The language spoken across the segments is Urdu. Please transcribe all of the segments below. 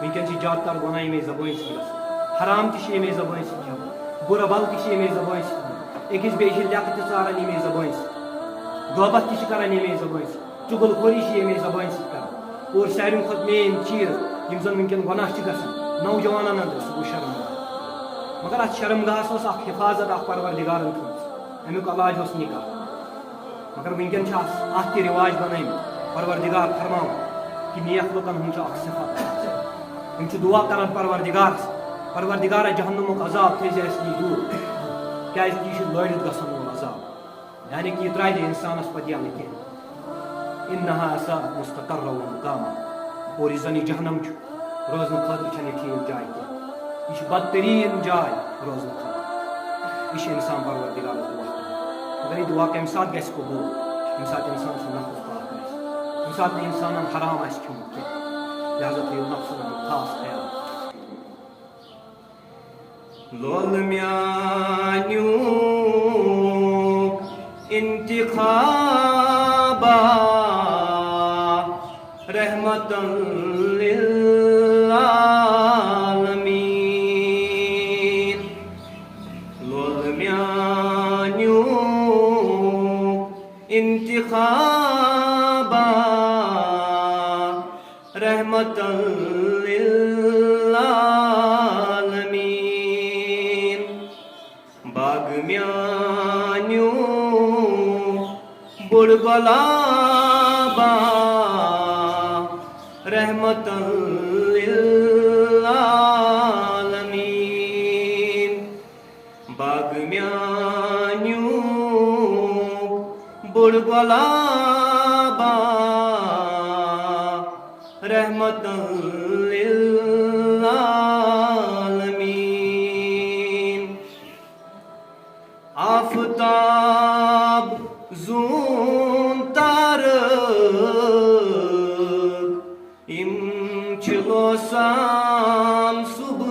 ونکن زیادہ تر گناہ یمے زبان سی حرام تہ یمے زبان سی برا بل تہ یمے زبان سی اکس بیس لیکت ژاران یمے زبان سی غیبت تہ کران یمے زبان سی چغل خوری یمے زبان سی کران اور ساروی کھت مین چیز یم زن ونکن گناہ گژھان نوجوانن اندر سہ گو شرمگاہ مگر ات شرمگاہس اخ حفاظت اخ پروردگارن تھومژ امیک علاج اس نکاح مگر ونکن ات تہ رواج بنٲیمٕتۍ پروردگار فرماوان کہ نیک لُکن ہُنٛد چھُ اکھ صفت ہم دعا کران پروردگارا جہنمک عذاب تھٲیزِ اَسہِ نِش دوٗر کیٛازِ کہِ یہِ چھُ لٲرِتھ گژھن وول عذاب یعنی کہ یہ ترٛایہِ نہٕ اِنسانس پتہٕ یلہٕ کینٛہہ اِنہا ساءت مستقرا ومقاما اور یُس زن یہِ جہنم چھُ روزنہٕ خٲطرٕ چھنہٕ یہِ ٹھیٖک جاے کینٛہہ یہِ چھُ بدتریٖن جاے روزنہٕ خٲطرٕ یہِ چھُ اِنسان پروردگارس دعا کران مگر یہِ دعا کمہِ ساتہٕ گژھِ قبوٗل ییٚمہِ ساتہٕ اِنسان سُنٛد نفس پاک آسہِ ییٚمہِ ساتہٕ نہٕ اِنسانن حرام آسہِ کھیوٚمُت کینٛہہ لہذا تھٲیِو نفسن ہُنٛد خاص خیال لول میانیو انتخابا رحمتن للعالمین لول میانیو انتخابا رحمتن للعالمین باغ میانیو بڑ گلابا رحمتن للعالمین باغ میانیو بڑ گلابا رحمتن للعالمین آفتاب زون تارک یم چھ لوسان صبح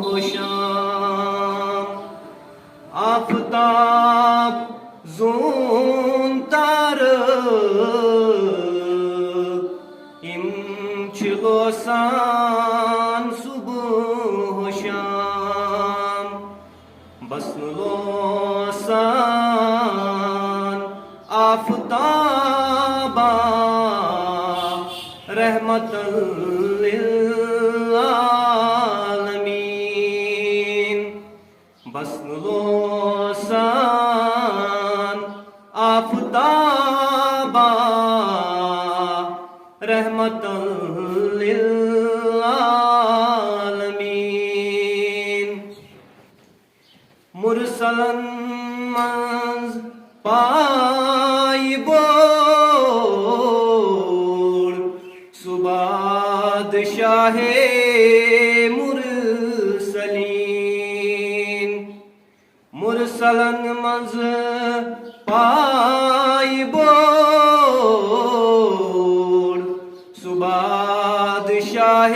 و شام آفتاب زون تارک یم چھ لوسان صبح و شام بس لوسان آفتابا رحمتن للعالمین بس لوسان آفتابا رحمتن للعالمین مرسلن منز پائی بور بادشاہ مرسلین مرسلن منز پائی بور بادشاہ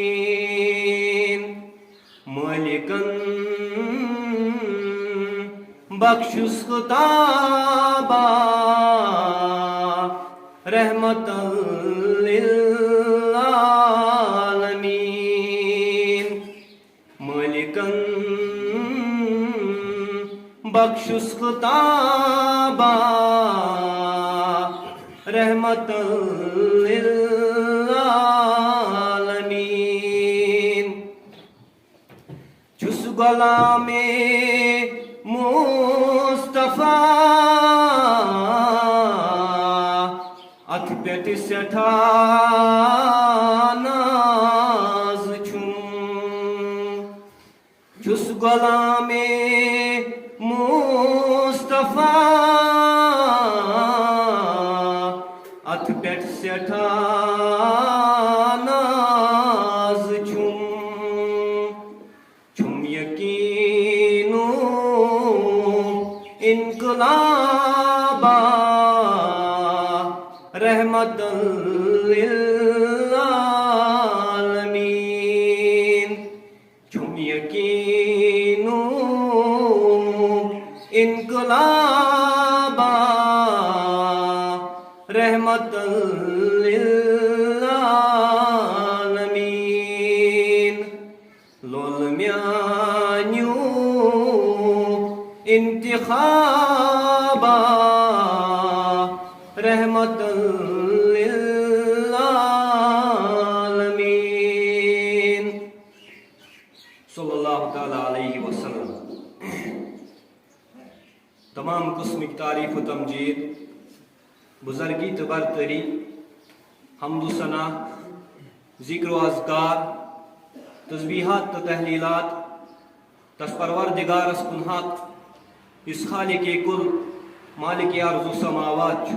مرسلین مالکن بخشس خطابا رحمتن للعالمین مالکن بخشس خطابا رحمتن للعالمین چھس غلام مصطفیٰ ات پیٹ سٹھا ناز چھم چھس غلام مصطفیٰ ات پیٹ سٹھا ناز چھم چھم یقینو انقلابا رحمتن للعالمین چھم یقینو انقلابا رحمتن للعالمین تعریف و تمجید بزرگی تو برتری حمد و ثنا ذکر و اذکار تسبیحات تو تحلیلات تس پروردگارس کن حق اس خالق کل مالک ارض و سماوات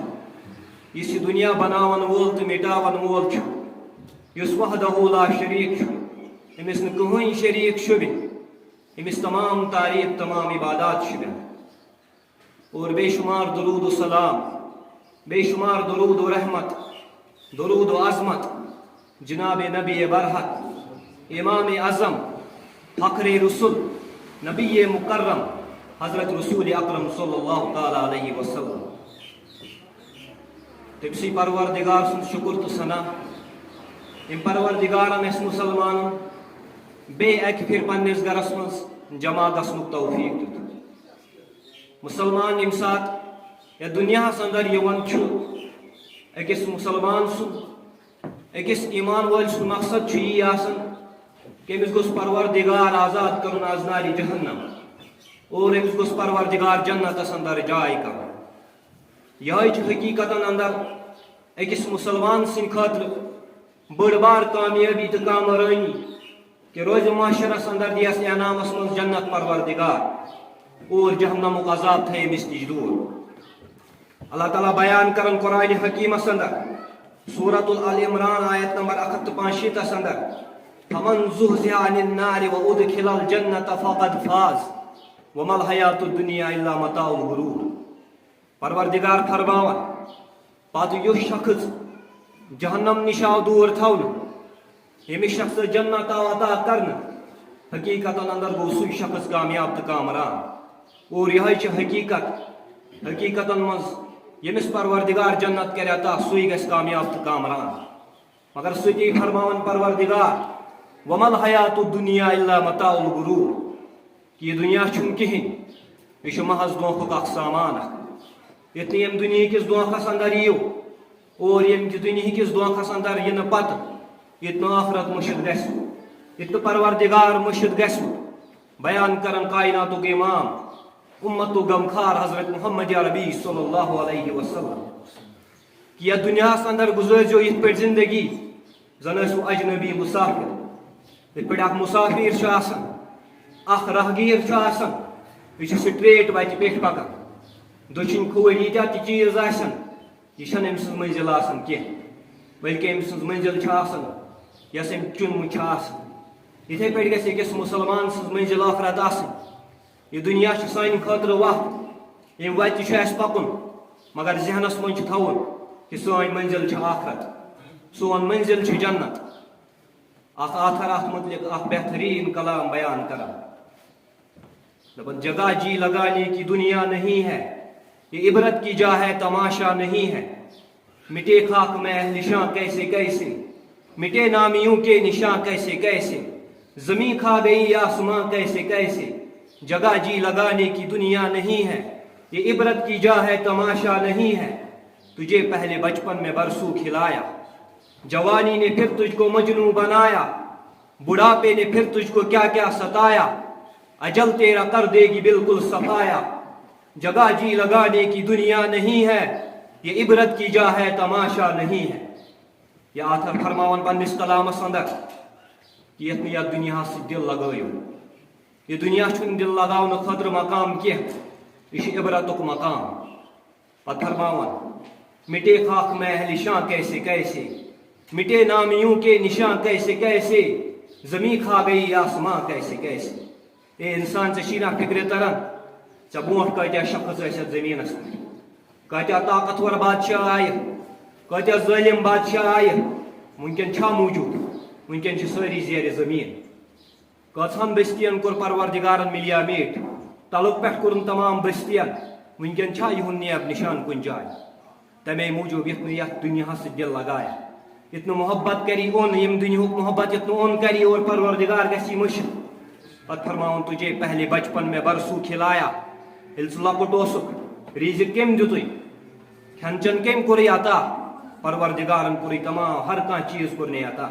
اس دنیا بناون وول تو مٹاون وول اس وحدہ لا شریک امس ن کہین شریک شبہ امس تمام تعریف تمام عبادات شبہ اور بے شمار درود و سلام بے شمار درود و رحمت درود و عظمت جناب نبی برحق امام اعظم فخر رسول نبی مکرم حضرت رسول اکرم صلی اللہ تعالی علیہ وسلم تمسی پروردگار سن شکر تو ثنا ام پروردگارن اس مسلمان بے اکہ پھر پنس گرس من جمع گھنک توفیق دیت مسلمان یم سات یا دنیا اندر یوان اکس مسلمان سن اکس ایمان وول سن مقصد یہ آسان کہ امس گوس پروردگار آزاد کرن از نار جہنم اور امس گوس پروردگار جنتس اندر جائے کر یہ حقیقت اندر اکس مسلمان سن خاطر بڑ بار کامیابی تو کامرانی کہ روز معاشرس اندر دیس انعامس من جنت پروردگار اور جہنمک عذاب تھے امس نش دور اللہ تعالیٰ بیان کرن قرآن حکیمس اندر سورۃ ال عمران آیت نمبر 165 اندر فمن زحزح عن النار وادخل الجنة فقد فاز وما الحیات الدنیا الا متاع الغرور پروردگار فرماوان پتہ یس شخص جہنم نش آو دور تھون یمس شخص جنت آو عطا کرنا حقیقت اندر گو سوی شخص کامیاب تو کامران اور یہ حقیقت مز یمس پروردگار جنت کر عطا سوی گھس کامیاب تو کامران مگر ستی فرماوان پروردگار وما الحیات الدنیا الا متاع الغرور کہ یہ دنیا چھن کہین یہ محض دھوکھک اخ سامان یتھ یم دنیا کس دھوکھس اندر یو اور یم دنیا کس دھوکھس اندر ین پتہ یت آخرت مشد گھس یت پروردگار مشد گھس بیان کرن کائناتک امام امت غمخار حضرت محمد عربی صلی اللہ علیہ وسلم کہ یہ دنیا اندر گزرزو یت پہ زندگی زن ٲسِو اجنبی مسافر یت پہ اخ مسافر آسان اخ راہگیر آسان یہ سٹریٹ وتہ پہ پکان دچھن کھوڑ ییتیاہ تہ چیز آسن یہ چھنہ أمۍ سٕنٛز منزل آسان کینٛہہ بلکہ أمۍ سٕنٛز منزل چھِ آسان یۄس أمۍ چُنمٕژ چھِ آسان یِتھے پٲٹھۍ گژھِ أکِس مُسلمان سٕنٛز منزل آخرت آسٕنۍ یہ دنیا چھِ سانہِ خٲطرٕ وتھ ییٚمہِ وتہِ چھُ اَسہِ پکُن مگر ذہنس منٛز چھُ تھاوُن کہ سٲنۍ منزل چھِ آخرت سون منزل چھُ جنت اکھ آتھر اتھ متعلق اکھ بہترین کلام بیان کران دپان جگہ جی لگانے کی دنیا نہیں ہے یہ عبرت کی جا ہے تماشا نہیں ہے مٹے خاک میں نشاں کیسے کیسے مٹے نامیوں کے نشاں کیسے کیسے زمین کھا گئی آسماں کیسے کیسے جگہ جی لگانے کی دنیا نہیں ہے یہ عبرت کی جا ہے تماشا نہیں ہے تجھے پہلے بچپن میں برسوں کھلایا جوانی نے پھر تجھ کو مجنوں بنایا بڑھاپے نے پھر تجھ کو کیا کیا ستایا اجل تیرا کر دے گی بالکل صفایا جگہ جی لگانے کی دنیا نہیں ہے یہ عبرت کی جا ہے تماشا نہیں ہے یہ آتھر فرماون پنس کلامس اندر کہ یت یا دنیا سے دل لگایو یہ دنیا چھن دل لگاؤن خاطر مقام کی یہ عبرتک مقام پتہ فرماون مٹے خاک میں نشاں کیسے کیسے مٹے نامیوں کے نشاں کیسے کیسے زمین کھا گئی آسماں کیسے کیسے اے انسان سے شیرہ فکر تران ژے برونٛٹھ کۭتیاہ شخص ٲسۍ زٔمیٖنس پٮ۪ٹھ کۭتیاہ طاقتور بادشاہ آیہِ کۭتیاہ ظٲلم بادشاہ آیہِ وٕنکٮ۪ن چھا موٗجوٗد وٕنکٮ۪ن چھِ سٲری زیرِ زٔمیٖن کۭژہن بستین کوٚر پروردگارن مِلیا میٖٹ تلُک پٮ۪ٹھ کوٚرُن تمام بستین وٕنکٮ۪ن چھا یِہُنٛد نیب نشان کُنہِ جایہِ تمے موٗجوٗب یتھ نہٕ یتھ دُنیاہس سۭتۍ دل لگایا یتھ نہٕ محبت کری اوٚن ییٚمہِ دُنیہُک محبت یتھ نہٕ اوٚن کری اور پروردگار گژھی مٔشِد پتہٕ فرماوُن تُجھے پہلے بچپن میں برسوں کھلایا ییٚلہِ ژٕ لۄکُٹ اوسُکھ رزق کٔمۍ دِتُے کھٮ۪ن چٮ۪ن کٔمۍ کوٚرُے عطا پروردگارن کوٚرُے تمام ہر کانٛہہ چیٖز کوٚرنَے عطا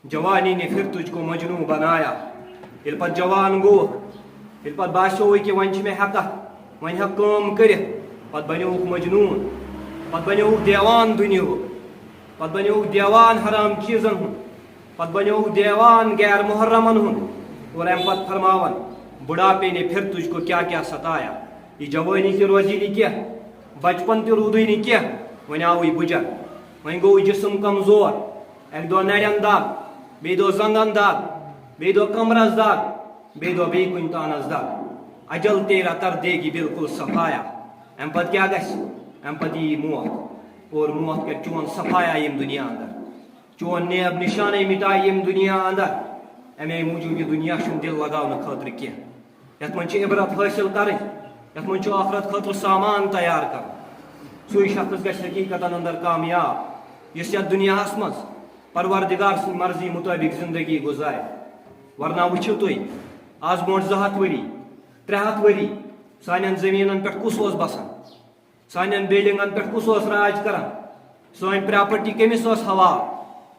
جوانی نے پھر تجھ کو مجنوں بنایا پتہ جوان گو پتہ باسیو کہ وۄنۍ چھِ مےٚ ہٮ۪کتھ وۄنۍ ہٮ۪کہٕ کٲم کٔرِتھ پتہ بنیوک مجنون، پتہ بنیوک دیوان دنیاہُک، پتہ بنیوک دیوان حرام چیزن ہُنٛد، پتہ بنیوک دیوان غیر محرمن ہُنٛد، اور امہ پتہ فرماون بڑھاپے نے پھر تجھ کو کیا کیا ستایا، یہ جوانی تہ روزی نی کینٛہہ، بچپن تہ روٗدُے نہٕ کینٛہہ، وۄنۍ آوٕے بُجر، وۄنۍ گوٚو جسم کمزور، اکہ دۄہ نرین دگ، بیٚیہِ دۄہ زنگن دگ، بیٚیہِ دۄہ کمرس دگ، بیٚیہِ دۄہ بیٚیہِ کُنہِ تانس دگ، اجل تیرا کر دے گی بالکل صفایا، امہ پتہٕ کیٛاہ گژھِ، امہ پتہٕ یی موت، اور موت کر چون صفایا یم دنیا اندر، چون نیب نشانے مٹائے یم دنیا اندر، امے موجود یہ دنیا چھُنہٕ دل لگاونہٕ خٲطرٕ کینٛہہ، یتھ منٛز چھِ عبرت حٲصِل کرٕنۍ، یتھ منٛز چھُ آخرت خٲطرٕ سامان تیار کرُن، سُے شخص گژھِ حقیقتن اندر کامیاب یُس یتھ دنیاہس منٛز پروردگار سٕنٛز مرضی مطٲبق زندگی گزارِ، ورنہ وٕچھِو تُہۍ آز برونٛٹھ 200 ؤری 300 ؤری سانٮ۪ن زٔمیٖنن پٮ۪ٹھ کُس اوس بسان، سانٮ۪ن بلڈنگن پٮ۪ٹھ کُس اوس راج کران، سٲنۍ پراپرٹی کٔمِس ٲس حوال،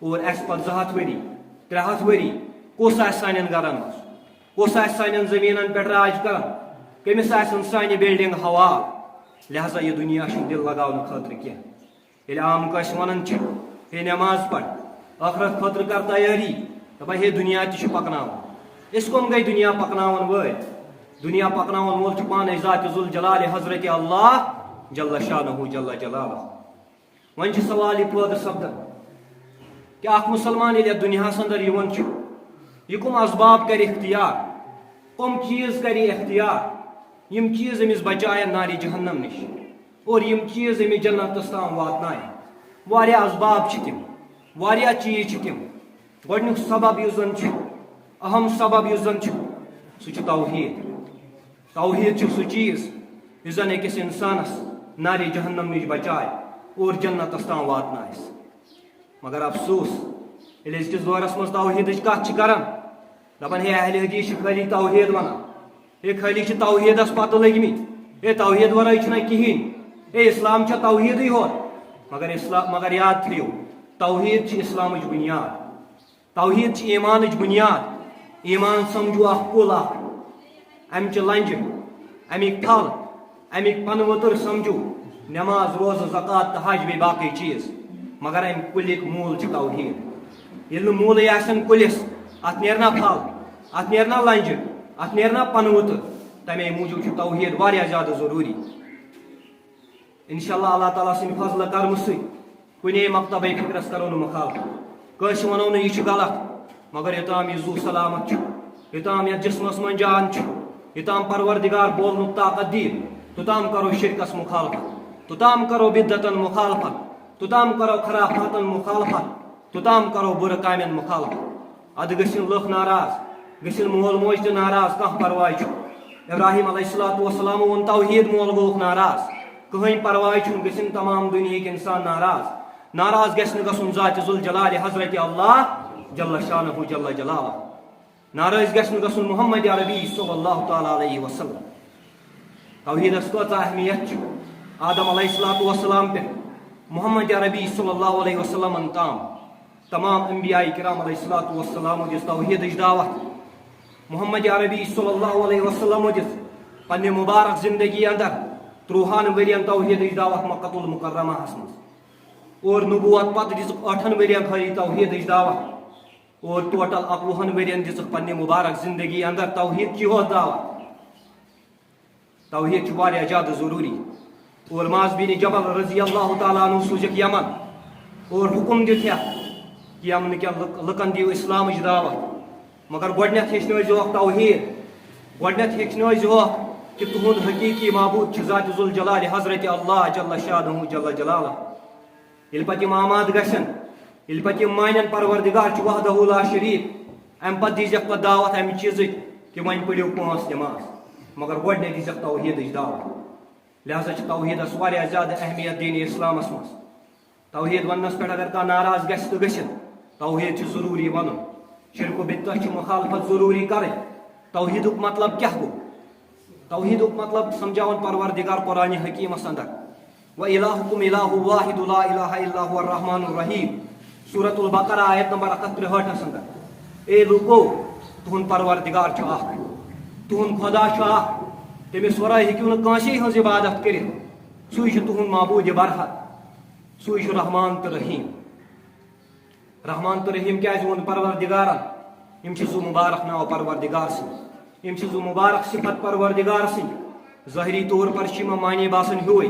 اور اسہِ پتہٕ 200 ؤری 300 ؤری کُس آسہِ سانٮ۪ن گرن منٛز، کُس آسہِ سانٮ۪ن زٔمیٖنن پٮ۪ٹھ راج کران، کٔمِس آسن سانہِ بلڈنگ حوال، لہذا یہ دنیا چھُنہٕ دل لگاونہٕ خٲطرٕ کینٛہہ، ییٚلہِ عام کٲنٛسہِ ونان چھِ ہے نٮ۪ماز پر ٲخرت خٲطرٕ کر تیٲری، دپان ہے دنیا تہِ چھُ پکناوُن، أسۍ کٕم گٔے دنیا پکناون وٲلۍ، دنیا پکناون وول چھُ پانے ذات ذوالجلال حضرت اللہ جل شانہ جل جلالہ۔ وۄنۍ چھُ سوال یہِ پٲدٕ سپدان کہ اکھ مسلمان ییٚلہِ یتھ دُنیاہس اندر یِوان چھُ یہِ کٕم اسباب کرِ اختیار، کٕم چیٖز کرِ اختیار یم چیٖز أمِس بچاین نارِ جہنم نش، اور یم چیٖز أمِس جنتس تام واتناین، واریاہ اسباب چھِ تِم، واریاہ چیٖز چھِ تِم، گۄڈنیُک سبب یُس زن چھُ، اہم سبب یُس زن چھُ سُہ چھُ توحیٖد، توحیٖد چھُ سُہ چیٖز یُس زن أکِس انسانس نارِ جہنم نش بچایہِ اور جنتس تام واتنایس، مگر افسوس ییٚلہِ أزکِس دورس منٛز توحیٖدٕچ کتھ چھِ کران دپان ہے اہل حدیث چھِ خٲلی توحیٖد ونان، ہے خٲلی چھِ توحیٖدس پتہٕ لٔگمٕتۍ، ہے توحیٖد ورٲے چھُنہ کِہیٖنۍ، ہے اسلام چھا توحیٖدٕے ہوت، مگر یاد تھٲیِو توحیٖد چھِ اسلامٕچ بُنیاد، توحیٖد چھِ ایٖمانٕچ بُنیاد، ایٖمان سمجھو اکھ کُل اکھ، امچہِ لنجہِ امیِکۍ پھل امیِکۍ پنہٕ ؤتٕر سمجھو نٮ۪ماز روزٕ زکات تہٕ حج بیٚیہِ باقٕے چیٖز، مگر امہِ کُلِکۍ موٗل چھِ توحیٖد، ییٚلہِ نہٕ موٗلٕے آسن کُلِس اتھ نیرنا پھل، اتھ نیرنا لنجہِ، اتھ نیرنا پنہٕ ؤتٕر، تمے موٗجوٗب چھُ توحیٖد واریاہ زیادٕ ضروٗری۔ انشاء اللہ اللہ تعالیٰ سٕنٛدِ فضلہٕ کرمہٕ سۭتۍ کُنے مکتبے فکرس کرو نہٕ مخالفت، کٲنٛسہِ ونو نہٕ یہِ چھُ غلط، مگر یوٚتام یہِ زُو سلامت چھُ، یوٚتام یتھ جسمس منٛز جان چھُ، یوٚتام پروردگار بولنُک طاقت دِیہِ، توٚتام کرو شرکس مخالفت، توٚتام کرو بدعتن مخالفت، توٚتام کرو خرافاتن مخالفت، توٚتام کرو بُرٕ کامٮ۪ن مخالفت، ادٕ گٔژھِنۍ لُکھ ناراض، گٔژھِنۍ مول موج تہِ ناراض، کانٛہہ پرواے چھُ، ابراہیم علیہ الصلوۃ والسلام ووٚن توحیٖد مول گوٚوُکھ ناراض، کٕہٕنۍ پرواے چھُنہٕ، گٔژھِنۍ تمام دُنیہٕکۍ انسان ناراض، ناراض گژھِ نہٕ گژھُن ذات ذوالجلال حضرت اللہ جل شانہ جل جلالہ، ناراض گژھِ نہٕ گژھُن محمد عربی صلی اللہ تعالیٰ علیہ وسلم۔ توحیٖدس کۭژاہ اہمیت چھِ آدم علیہ الصلوۃ والسلام پٮ۪ٹھ محمد عربی صلی اللہ علیہ وسلمن تام، تمام انبیاء کرام علیہ الصلوۃ والسلام دِژ توحیٖدٕچ دعوت، محمد عربی صلی اللہ علیہ وسلم دِژ پننہِ مبارک زندگی اندر 30 ؤرین توحیٖدٕچ دعوت مکۃ المکرمہس منٛز، اور نبوت پتہٕ دِژٕکھ 8 ؤرین خٲلی توحیٖدٕچ دعوت، اور ٹوٹل 51 ؤرین دِژٕکھ پننہِ مبارک زندگی اندر توحیٖد چی ہوت دعوت۔ توحیٖد چھُ واریاہ زیادٕ ضروٗری، اور معاذ بن جبل رضی اللہ تعالیٰ عنہ سوٗزِکھ یمن، اور حکم دِتھ کہ یمنہٕ کٮ۪ن لُکن دِیِو اسلامٕچ دعوت، مگر گۄڈنٮ۪تھ ہیٚچھنٲوزِہوکھ توحیٖد، گۄڈنٮ۪تھ ہیٚچھنٲوزِہوکھ کہ تُہُنٛد حقیٖقی معبوٗد چھُ ذات ذوالجلال حضرت اللہ جل شانہ جل جلالہ، ییٚلہِ پتہٕ یِم آماد گژھن، ییٚلہِ پتہٕ یِم مانن پروردگار چھُ وحدہ لا شریٖک، امہِ پتہٕ دیٖزٮ۪کھ پتہٕ دعوت امہِ چیٖزٕچ کہ وۄنۍ پٔرِو 5 نٮ۪ماز، مگر گۄڈنٮ۪تھ دیٖزٮ۪کھ توحیٖدٕچ دعوت، لہذا چھِ توحیٖدس واریاہ زیادٕ اہمیت دِنہِ اسلامس منٛز۔ توحیٖد وننس پٮ۪ٹھ اگر کانٛہہ ناراض گژھِ تہٕ گٔژھِتھ، توحیٖد چھُ ضروٗری ونُن، شرک و بدعت چھِ مخالفت ضروٗری کرٕنۍ۔ توحیٖدُک مطلب کیٛاہ گوٚو؟ توحیٖدُک مطلب سمجھاوان پروردگار قرآنِ حکیٖمس اندر، وَإِلَٰهُكُمْ إِلَٰهٌ وَاحِدٌ لَا إِلَٰهَ إِلَّا هُوَ الرَّحْمَٰنُ الرَّحِيمُ، سورۃ البقرہ آیت نمبر 163 اندر۔ اے لوکو، تُہُنٛد پروردگار چھُ اکھ، تُہُنٛد خدا چھُ اکھ، تٔمِس ورٲے ہیٚکِو نہٕ کٲنٛسے ہٕنٛز عبادت کٔرِتھ، سُے تُہُنٛد معبوٗدِ برحق سُے رحمان تو رحیم. رحمان تو رحیم کیٛازِ ووٚن پروردگارن؟ یِم چھِ زٕ مُبارک ناو پروردگار سٕنٛدۍ، یِم چھِ زٕ مُبارک صفت پروردگار سٕنٛدۍ. ظٲہری طور پر چھِ یِمن معنے باسان ہیوٗے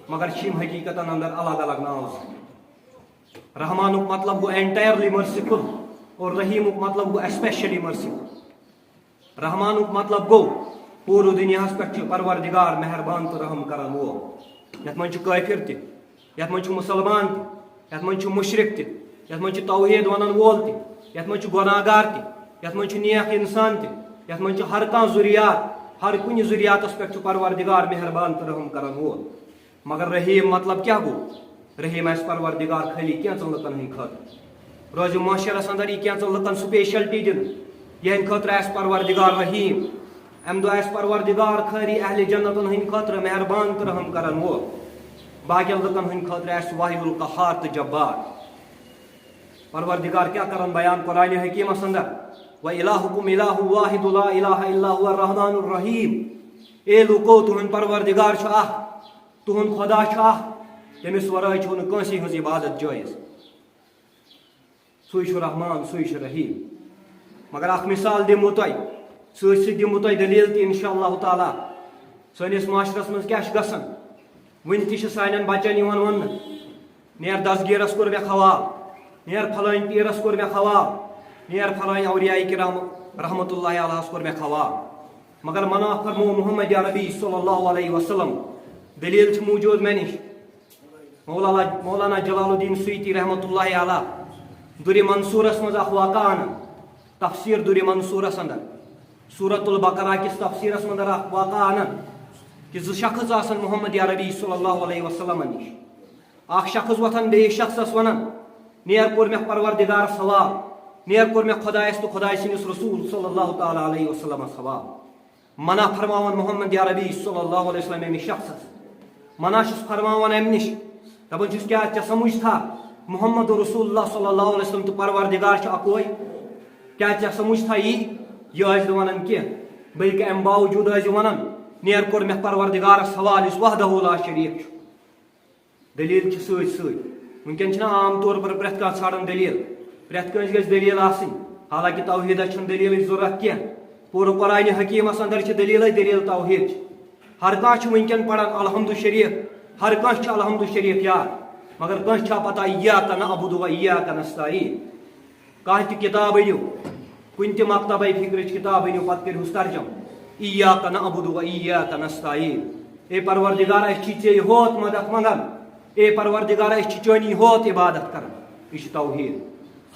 مگر چھِ یِم حقیٖقتن اندر الگ الگ ناو. رحمانُک مطلب گوٚو اینٹایرلی مرسیفل اور رحیٖمُک مطلب گوٚو ایسپیشلی مرسیفل. رحمانُک مطلب گوٚو پوٗرٕ دُنیاہس پٮ۪ٹھ چھُ پروردگار مہربان تہٕ رحم کرن وول. یتھ منٛز چھُ کٲفر تہِ، یتھ منٛز چھُ مُسلمان تہِ، یتھ منٛز چھُ مُشرِق تہِ، یتھ منٛز چھُ توحیٖد ونن وول تہِ، یتھ منٛز چھُ گۄناہگار تہِ، یتھ منٛز چھُ نیک انسان تہِ، یتھ منٛز چھُ ہر کانٛہہ ضُریات، ہر کُنہِ ضُریاتس پٮ۪ٹھ چھُ پروردگار مہربان تہٕ رحم کرن وول. مگر رحیٖم مطلب کیٛاہ گوٚو؟ رحیٖم آسہِ پروردگار خٲلی کینٛژن لُکن ہٕنٛدِ خٲطرٕ. روزِ معاشرس اندر یی کینٛژن لُکن سپیشلٹی دِنہٕ یِہنٛدِ خٲطرٕ آسہِ پروردگار رحیٖم. امہِ دۄہ آسہِ پروردگار خٲلی اہلِ جنتن ہٕنٛدِ خٲطرٕ مہربان تہٕ رحم کرن وول. باقین لُکن ہٕنٛدِ خٲطرٕ آسہِ واحد القہار تہٕ جبار. پروردگار کیٛاہ کرن بیان قرآنِ حکیٖمس اندر؟ وَإِلَٰهُكُمْ إِلَٰهٌ وَاحِدٌ لَا إِلَٰهَ إِلَّا هُوَ الرَّحْمَٰنُ الرَّحِيمُ. اے لوٗکو تُہُنٛد پروردگار چھُ اکھ، تُہُنٛد خۄدا چھُ اکھ، تٔمِس ورٲے چھُو نہٕ کٲنٛسے ہٕنٛز عبادت جٲیز. سُے چھُ رحمان، سُے چھُ رحیٖم. مگر اکھ مثال دِمو تۄہہِ، سۭتۍ سۭتۍ دِمو تۄہہِ دٔلیٖل تہِ اِنشاء اللہ تعالیٰ. سٲنِس معاشرس منٛز کیٛاہ چھُ گژھان؟ وُنہِ تہِ چھِ سانٮ۪ن بچن یِوان وننہٕ نیر دسگیٖرس کوٚر مےٚ خواب، نیر پھلٲنۍ پیٖرس کوٚر مےٚ خواب، نیر پھلٲنۍ اولیاء کرام رحمتہ اللہ علیہس کوٚر مےٚ خواب. مگر منع فرمو محمد عربی صلی اللہ علیہ وسلم. دلیٖل چھِ موٗجوٗد مےٚ نِش. مولانا جلال الدین سیوطی رحمتہ اللہ علیہ دُرِ منصوٗرس منٛز اکھ واقعہ انان. تفسیٖر دُرِ منصوٗرس اندر سورت البقرہ کِس تفسیٖرس منٛز اکھ واقعہ انان کہ زٕ شخص آسان محمد عربی صلی اللہ علیہ وسلمن نِش. اکھ شخص وۄتھان بیٚیِس شخصس ونان نیر کوٚر مےٚ پروردگارس سوال، نیر کوٚر مےٚ خۄدایس تہٕ خۄداے سٕنٛدِس رسوٗل صلی اللہ تعالیٰ علیہ وسلمس سوال. منع فرماوان محمد عربی صلی اللہ علیہ وسلم أمِس شخصس. منع چھُس فرماوان امہِ نِش، دپان چھُس کیٛاہ ژےٚ سمجھ تھا محمد رسول اللہ صلی اللہ علیہ وسلم تہٕ پروردگار چھُ اکوے؟ کیٛاہ ژےٚ سمجھ تھا یی؟ یہِ ٲسۍ نہٕ ونان کینٛہہ بلکہِ امہِ باوجوٗد ٲسۍ یہِ ونان نیر کوٚر مےٚ پروردگارس سوال یُس وحدہ لا شریٖک چھُ. دلیٖل چھِ سۭتۍ سۭتۍ. وٕنکیٚن چھِنہ عام طور پر پرٮ۪تھ کانٛہہ ژھانڈان دلیٖل، پرٮ۪تھ کٲنٛسہِ گژھِ دلیٖل آسٕنۍ. حالانکہِ توحیٖدس چھنہٕ دلیٖلٕچ ضروٗرت کینٛہہ. پوٗرٕ قرآنِ حکیٖمس اندر چھِ دلیٖلٕے دلیٖل توحیٖد چھِ. ہر کانٛہہ چھُ وٕنکیٚن پران الحمدُ شریٖف، ہر کانٛہہ چھُ الحمدُ شریٖف یاد، مگر کٲنٛسہِ چھا پتہ اِیاکَ نعبُدُ و اِیاکَ نستعیٖن. کانٛہہ تہِ کِتاب أنِو، کُنہِ تہِ مکتبے فِکرٕچ کِتاب أنِو پتہٕ کٔرۍہوٗس ترجم اِیاکَ نعبُدُ و اِیاکَ نستعیٖن. اے پروردگار أسۍ چھِ ژےٚ ہوت مدد منگان، اے پروردگار أسۍ چھِ چٲنی ہوت عبادت کران. یہِ چھُ توحیٖد.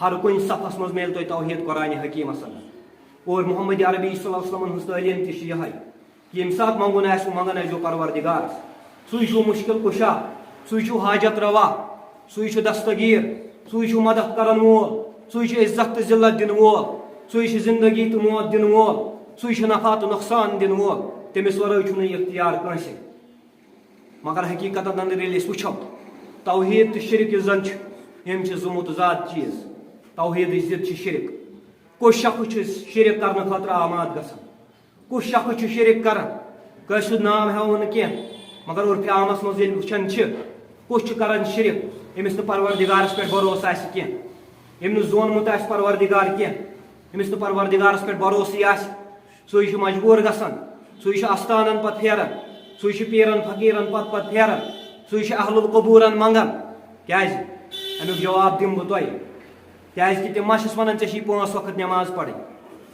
ہر کُنہِ صفس منٛز میلہِ تۄہہِ توحیٖد قرآنِ حکیٖمس اندر. اور محمد عربی صلی اللہ علیہ وسلمن ہٕنٛز تعلیٖم تہِ چھِ یِہے کہ ییٚمہِ ساتہٕ منٛگُن آسِوٕ منگان ٲسۍزیو پروردگارس. سُے چھُ مُشکل کُشا، سُے چھُ حاجت روا، سُے چھُ دستگیٖر، سُے چھُ مدد کرن وول، سُے چھُ عزت تہٕ ذلت دِنہٕ وول، سُے چھُ زندگی تہٕ موت دِنہٕ وول، سُے چھُ نفع تہٕ نۄقصان دِنہٕ وول. تٔمِس ورٲے چھُنہٕ یہِ اختیار کٲنٛسے. مگر حقیٖقتن اندر ییٚلہِ أسۍ وٕچھو توحیٖد تہٕ شرک یُس زن چھُ یِم چھِ زٕ مُتضاد چیٖز. توحیٖدٕچ ضد چھِ شرک. کُس شخص چھُ شرک کرنہٕ خٲطرٕ آماد گژھان؟ کُس شخص چھُ شرک کران؟ کٲنٛسہِ ہُنٛد ناو ہٮ۪مو نہٕ کینٛہہ مگر عرفہِ عامس منٛز ییٚلہِ وٕچھان چھِ کُس چھُ کران شرک؟ أمِس نہٕ پروردگارس پٮ۪ٹھ بروسہٕ آسہِ کینٛہہ، أمۍ نہٕ زونمُت آسہِ پروردگار کینٛہہ، أمِس نہٕ پروردگارس پٮ۪ٹھ بروسٕے آسہِ. سُے چھُ مجبوٗر گژھان، سُے چھُ استانن پتہٕ پھیران، سُے چھُ پیٖرن فقیٖرن پتہٕ پھیران، سُے چھُ اہل القبوٗرن منگان. کیٛازِ؟ امیُک جواب دِمہٕ بہٕ تۄہہِ. کیٛازِ کہِ تِم ما چھِس ونان ژےٚ چھِی 5 وقت نٮ۪ماز پرٕنۍ،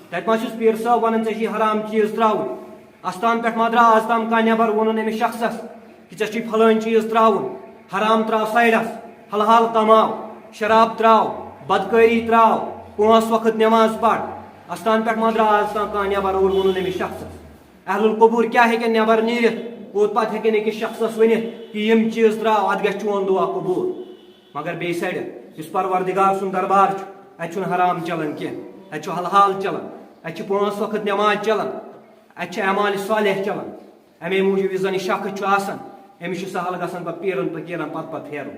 تتہِ ما چھُس پیٖر صٲب ونان ژےٚ چھِی حرام چیٖز تراوٕنۍ. استان پٮ۪ٹھ ما درٛاو آز تام کانٛہہ نٮ۪بر ووٚنُن أمِس شخصس کہِ ژےٚ چھُے پھلٲنۍ چیٖز تراوُن، حرام تراو سایڈس، حلحال کماو، شراب تراو، بدکٲری تراو، 5 وقت نٮ۪ماز پر. استان پٮ۪ٹھ ما درٛاو آز تام کانٛہہ نٮ۪بر اور ووٚنُن أمِس شخصس. اہل القبوٗر کیٛاہ ہیٚکن نٮ۪بر نیٖرِتھ اور پتہٕ ہیٚکن أکِس شخصس ؤنِتھ کہ یِم چیٖز تراو اتھ گژھِ چون دُعا قبوٗل. مگر بیٚیہِ سایڈٕ یُس پروردگار سُنٛد دربار چھُ اتہِ چھُنہٕ حرام چلان کینٛہہ، اتہِ چھُ حلحال چلان، اتہِ چھِ 5 وقت نٮ۪ماز چلان، اتہِ چھِ اعمالِ صالح چلان. امے موٗجوٗب یُس زن یہِ شخص چھُ آسان أمِس چھُ سہل گژھان پتہٕ پیٖرن فقیٖرن پتہٕ پھیرُن.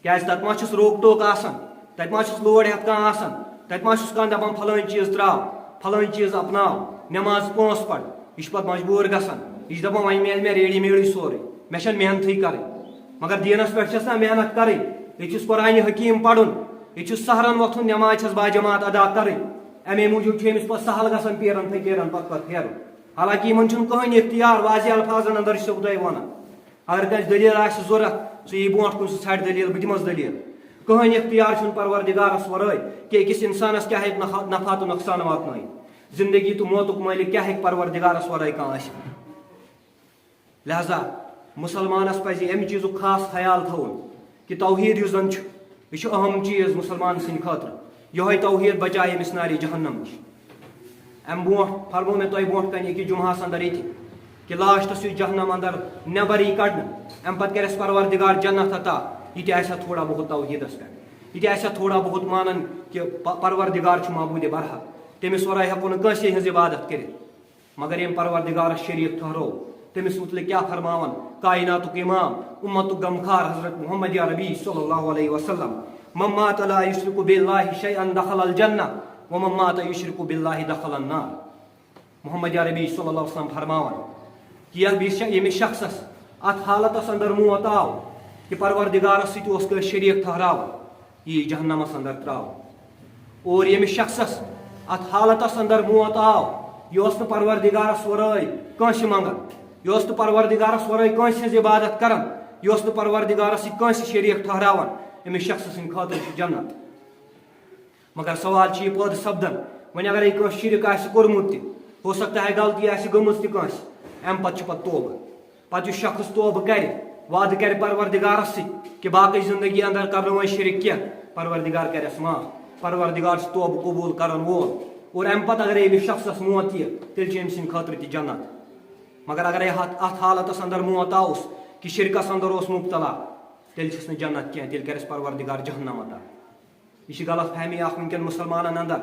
کیٛازِ تتہِ ما چھُس روک ٹوک آسان، تتہِ ما چھُس لوڑ ہٮ۪تھ کانٛہہ آسان، تتہِ ما چھُس کانٛہہ دپان پھلٲنۍ چیٖز تراو، پھلٲنۍ چیٖز اپناو، نٮ۪ماز 5 پر. یہِ چھُ پتہٕ مجبوٗر گژھان، یہِ چھُ دپان وۄنۍ میلہِ مےٚ ریڈی میڈٕے سورُے. مے چھن محنت کریں مگر دینس پہ نا محنت کریں یہ قرآن حکیم پڑھن یہ سہرن وتھن نماز چھس باجماعت ادا کریں امے موجود امس پہ سہل گھان پیرن پھیرن پتہ پھیرن حالانکہ ان کہین اختیار واضح الفاظن اندر چھسو تہ ونان اگر کس دلیل آہ ضرورت سہ یی برونٹ کن سہ ژھانڈ دلیل بہ دمس دلیل کہین اختیار چھن پروردگارس ورٲے کہ أکِس انسانس کیا ہیٚکہِ نفع تو نقصان واتنٲیِتھ زندگی تو موتک مٲلک کیا ہیٚکہِ پروردگارس ورٲے کانٛہہ ٲسِتھ لہذا مسلمانس پزِ امہِ چیٖزُک خاص خیال تھاوُن کہ توحید یُس زن چھُ یہ چھُ اہم چیٖز مسلمان سٕنٛدِ خٲطرٕ یہوے توحید بچایہِ أمِس نارِ جہنم نِش ام برونٛٹھ فرمو مےٚ تۄہہِ برونٛٹھ کنہِ أکِس جمعہس اندر ییٚتہِ کہ لاسٹس یُس جہنم اندر نٮ۪بر یی کڑنہٕ امہِ پتہٕ کرٮ۪س پروردگار جنت عطا یہ تہِ آسہِ تھوڑا بہت توحیدس پٮ۪ٹھ یہ تہِ آسہِ تھوڑا بہت مانان کہ پروردگار چھُ معبوٗدِ برحق تٔمِس ورٲے ہٮ۪کو نہٕ کٲنٛسے ہٕنٛز عبادت کٔرِتھ مگر ییٚمہِ پروردگارس شریٖک ٹھہرو تٔمِس متعلق کیٛاہ فرماوان کائناتُک امام اُمتُک غمخار حضرت محمد عربی صلی اللہ علیہ وسلم من مات لا یشرک باللہ شیئا دخل الجنہ ومن مات یشرک باللہ دخل النار محمد عربی صلی اللہ علیہ وسلم فرماوان کہ ییٚمِس شخصس اتھ حالتس اندر موت آو کہ پروردگارس سۭتۍ اوس کٲنٛسہِ شریٖک ٹھہراوان یہِ یی جہنمس اندر ترٛاونہٕ اور ییٚمِس شخصس اتھ حالتس اندر موت آو یہِ اوس نہٕ پروردگارس ورٲے کٲنٛسہِ منگان یہ اوس نہٕ پروردگارس ورٲے کٲنٛسہِ ہٕنٛز عبادت کران یہ اوس نہٕ پروردگارس سۭتۍ کٲنٛسہِ شریٖک ٹھہراوان أمِس شخص سٕنٛدِ خٲطرٕ چھُ جنت مگر سوال چھُ یہِ پٲدٕ سپدان وۄنۍ اگرے کٲنٛسہِ شرک آسہِ کوٚرمُت تہِ ہو سکتا ہے غلطی آسہِ گٔمٕژ تہِ کٲنٛسہِ امہِ پتہٕ چھُ پتہٕ توبہٕ پتہٕ یُس شخص توبہٕ کرِ وعدٕ کرِ پروردگارس سۭتۍ کہ باقٕے زندگی اندر کرٕ نہٕ وۄنۍ شرک کینٛہہ پروردگار کرٮ۪س معاف پروردگار چھُ توبہٕ قبوٗل کرن وول اور امہِ پتہٕ اگرے أمِس شخصس موت یی تیٚلہِ چھُ أمۍ سٕنٛدِ خٲطرٕ تہِ جنت مگر اگرے اتھ حالتس اندر موت آوُس کہ شرکس اندر اوس مبتلا تیٚلہِ چھُس نہٕ جنت کینٛہہ تیٚلہِ کرٮ۪س پروردگار جہنم عطا یہ چھِ غلط فہمی اکھ وٕنکٮ۪ن مسلمانن اندر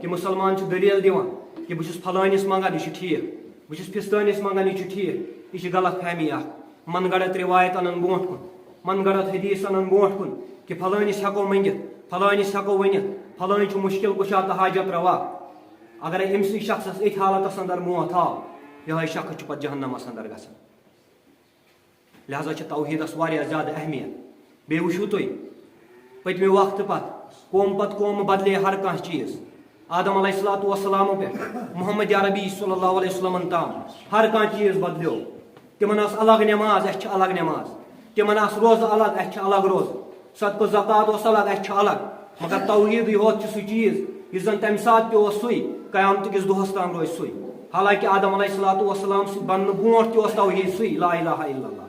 کہ مسلمان چھُ دلیل دِوان کہ بہٕ چھُس پھلٲنِس منگان یہِ چھُ ٹھیٖک بہٕ چھُس فِستٲنِس منگان یہِ چھُ ٹھیٖک یہ چھِ غلط فہمی اکھ من گڑت روایت انن برونٛٹھ کُن من گڑت حدیث انن برونٛٹھ کُن کہ پھلٲنِس ہٮ۪کو منگِتھ پھلٲنِس ہٮ۪کو ؤنِتھ پھلٲنۍ چھُ مُشکل کُشا تہٕ حاجت روا اگرے أمۍ سٕے شخصس أتھۍ حالتس اندر موت آو یہوے شخص چھُ پتہٕ جہنمس اندر گژھان لہذا چھِ توحیدس واریاہ زیادٕ اہمیت بیٚیہِ وٕچھِو تُہۍ پٔتمہِ وقتہٕ پتہٕ قومہٕ بدلے ہر کانٛہہ چیٖز آدم علیہ الصلوۃ والسلامو پٮ۪ٹھ محمد عربی صلی اللہ علیہ وسلمن تام ہر کانٛہہ چیٖز بدلیو تِمن ٲس الگ نٮ۪ماز اَسہِ چھِ الگ نٮ۪ماز تِمن آسہٕ روزٕ الگ اَسہِ چھِ الگ روزٕ صدقہٕ زکات اوس الگ اَسہِ چھُ الگ مگر توحیدٕے ہوت چھُ سُہ چیٖز یُس زن تمہِ ساتہٕ تہِ اوس سُے قیامتٕکِس دۄہس تام روزِ سُے حالانکہ آدم علیہ الصلوۃ والسلام سۭتۍ بننہٕ برونٛٹھ تہِ اوس توحید سُے لا الہ الا اللہ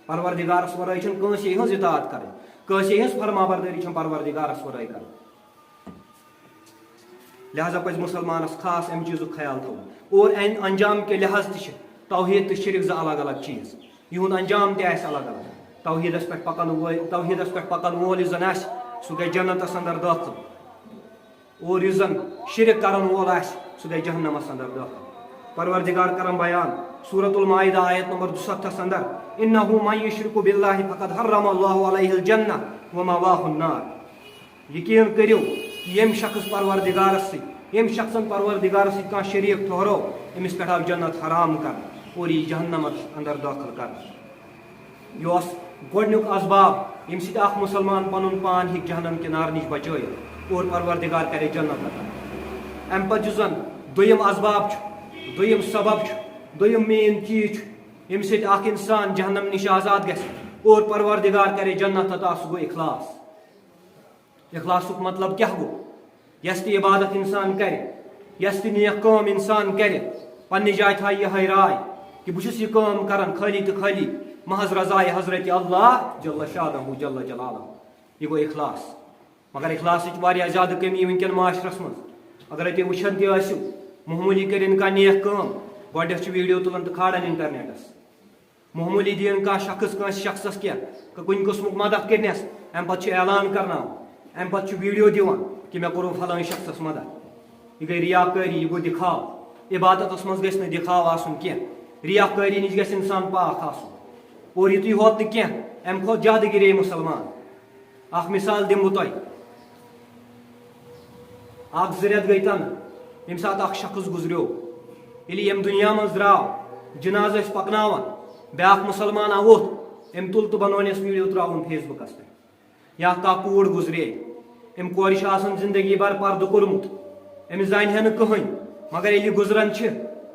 پروردگارس ورٲے چھنہٕ کٲنٛسے ہٕنٛز اطاعت کرٕنۍ کٲنٛسے ہٕنٛز فرمابردٲری چھنہٕ پروردگارس ورٲے کرٕنۍ لہذا پزِ مُسلمانس خاص امہِ چیٖزُک خیال تھاوُن اور انجام کے لحاظ تہِ چھِ توحید تہٕ شرک زٕ الگ الگ چیٖز یِہُنٛد انجام تہِ آسہِ الگ الگ توحیدس پٮ۪ٹھ پکن وول یُس زن آسہِ سُہ گژھِ جنتس اندر دٲخل اور یُس زن شرک کرن وول آسہِ سُہ گژھِ جہنمس اندر دٲخل پروردگار کرن بیان سورۃ المائدہ آیت نمبر 62 اندر انہ من یشرک باللہ فقد حرم اللہ علیہ الجنہ ومأواہ النار یقین کٔرِو کہ ییٚمہِ شخص پروردگارس سۭتۍ ییٚمہِ شخصن پروردگارس سۭتۍ کانٛہہ شریٖک ٹھہرو أمِس پٮ۪ٹھ آو جنت حرام کرنہٕ اور یی جہنمس اندر دٲخل کرنہٕ یہِ اوس گۄڈنیُک اسباب ییٚمہِ سۭتۍ اکھ مُسلمان پنُن پان ہیٚکہِ جہنم کہِ نارٕ نِش بچٲیِتھ اور پروردگار کرے جنت عطا امہِ پتہٕ یُس زن دوٚیِم اسباب چھُ دوٚیِم سبب چھُ دوٚیِم مین چیٖز چھُ ییٚمہِ سۭتۍ اکھ انسان جہنم نِش آزاد گژھِ اور پروردگار کرے جنت عطا سُہ گوٚو اخلاص اخلاصُک مطلب کیٛاہ گوٚو یۄس تہِ عبادت انسان کرِ یۄس تہِ نیک کٲم انسان کرِ پننہِ جایہِ تھایہِ یِہے راے کہ بہٕ چھُس یہِ کٲم کران خٲلی تہٕ خٲلی محض رضایہِ حضرت اللہ جل شانہ جل جلالہ یہِ گوٚو اخلاص مگر اخلاصٕچ واریاہ زیادٕ کمی وٕنکٮ۪ن معاشرس منٛز اگرے تُہۍ وٕچھان تہِ ٲسِو معموٗلی کٔرِنۍ کانٛہہ نیک کٲم گۄڈنٮ۪تھ چھِ ویٖڈیو تُلان تہٕ کھالان انٹرنیٹس معموٗلی دِیِن کانٛہہ شخص کٲنٛسہِ شخصس کینٛہہ کُنہِ قٕسمُک مدد کٔرنس امہِ پتہٕ چھُ اعلان کرناوان امہِ پتہٕ چھُ ویٖڈیو دِوان کہ مےٚ کوٚروٗ فلٲنۍ شخصس مدد یہِ گٔے رِیاکٲری یہِ گوٚو دِکھاو عبادتس منٛز گژھِ نہٕ دِکھاو آسُن کینٛہہ رِیاکٲری نِش گژھِ انسان پاک آسُن اور یِتُے ہوت نہٕ کینٛہہ امہِ کھۄتہٕ زیادٕ گِرے مُسلمان اکھ مثال دِمہٕ بہٕ تۄہہِ اکھ 2 رٮ۪تھ گٔے تنہٕ ییٚمہِ ساتہٕ اکھ شخص گُزریو ییٚلہِ ییٚمہِ دُنیا منٛز درٛاو جناز ٲسۍ پکناوان بیاکھ مسلمان آوت ام تل تو بنونس ویڈیو تراون فیس بکس پہ یا کانٛہہ کوٗر گُزرے ام کورِ چھُ آسان زندگی بھر پردٕ کوٚرمُت أمِس زانہِ ہے نہٕ کٕہٕنۍ مگر ییٚلہِ یہِ گُزران چھِ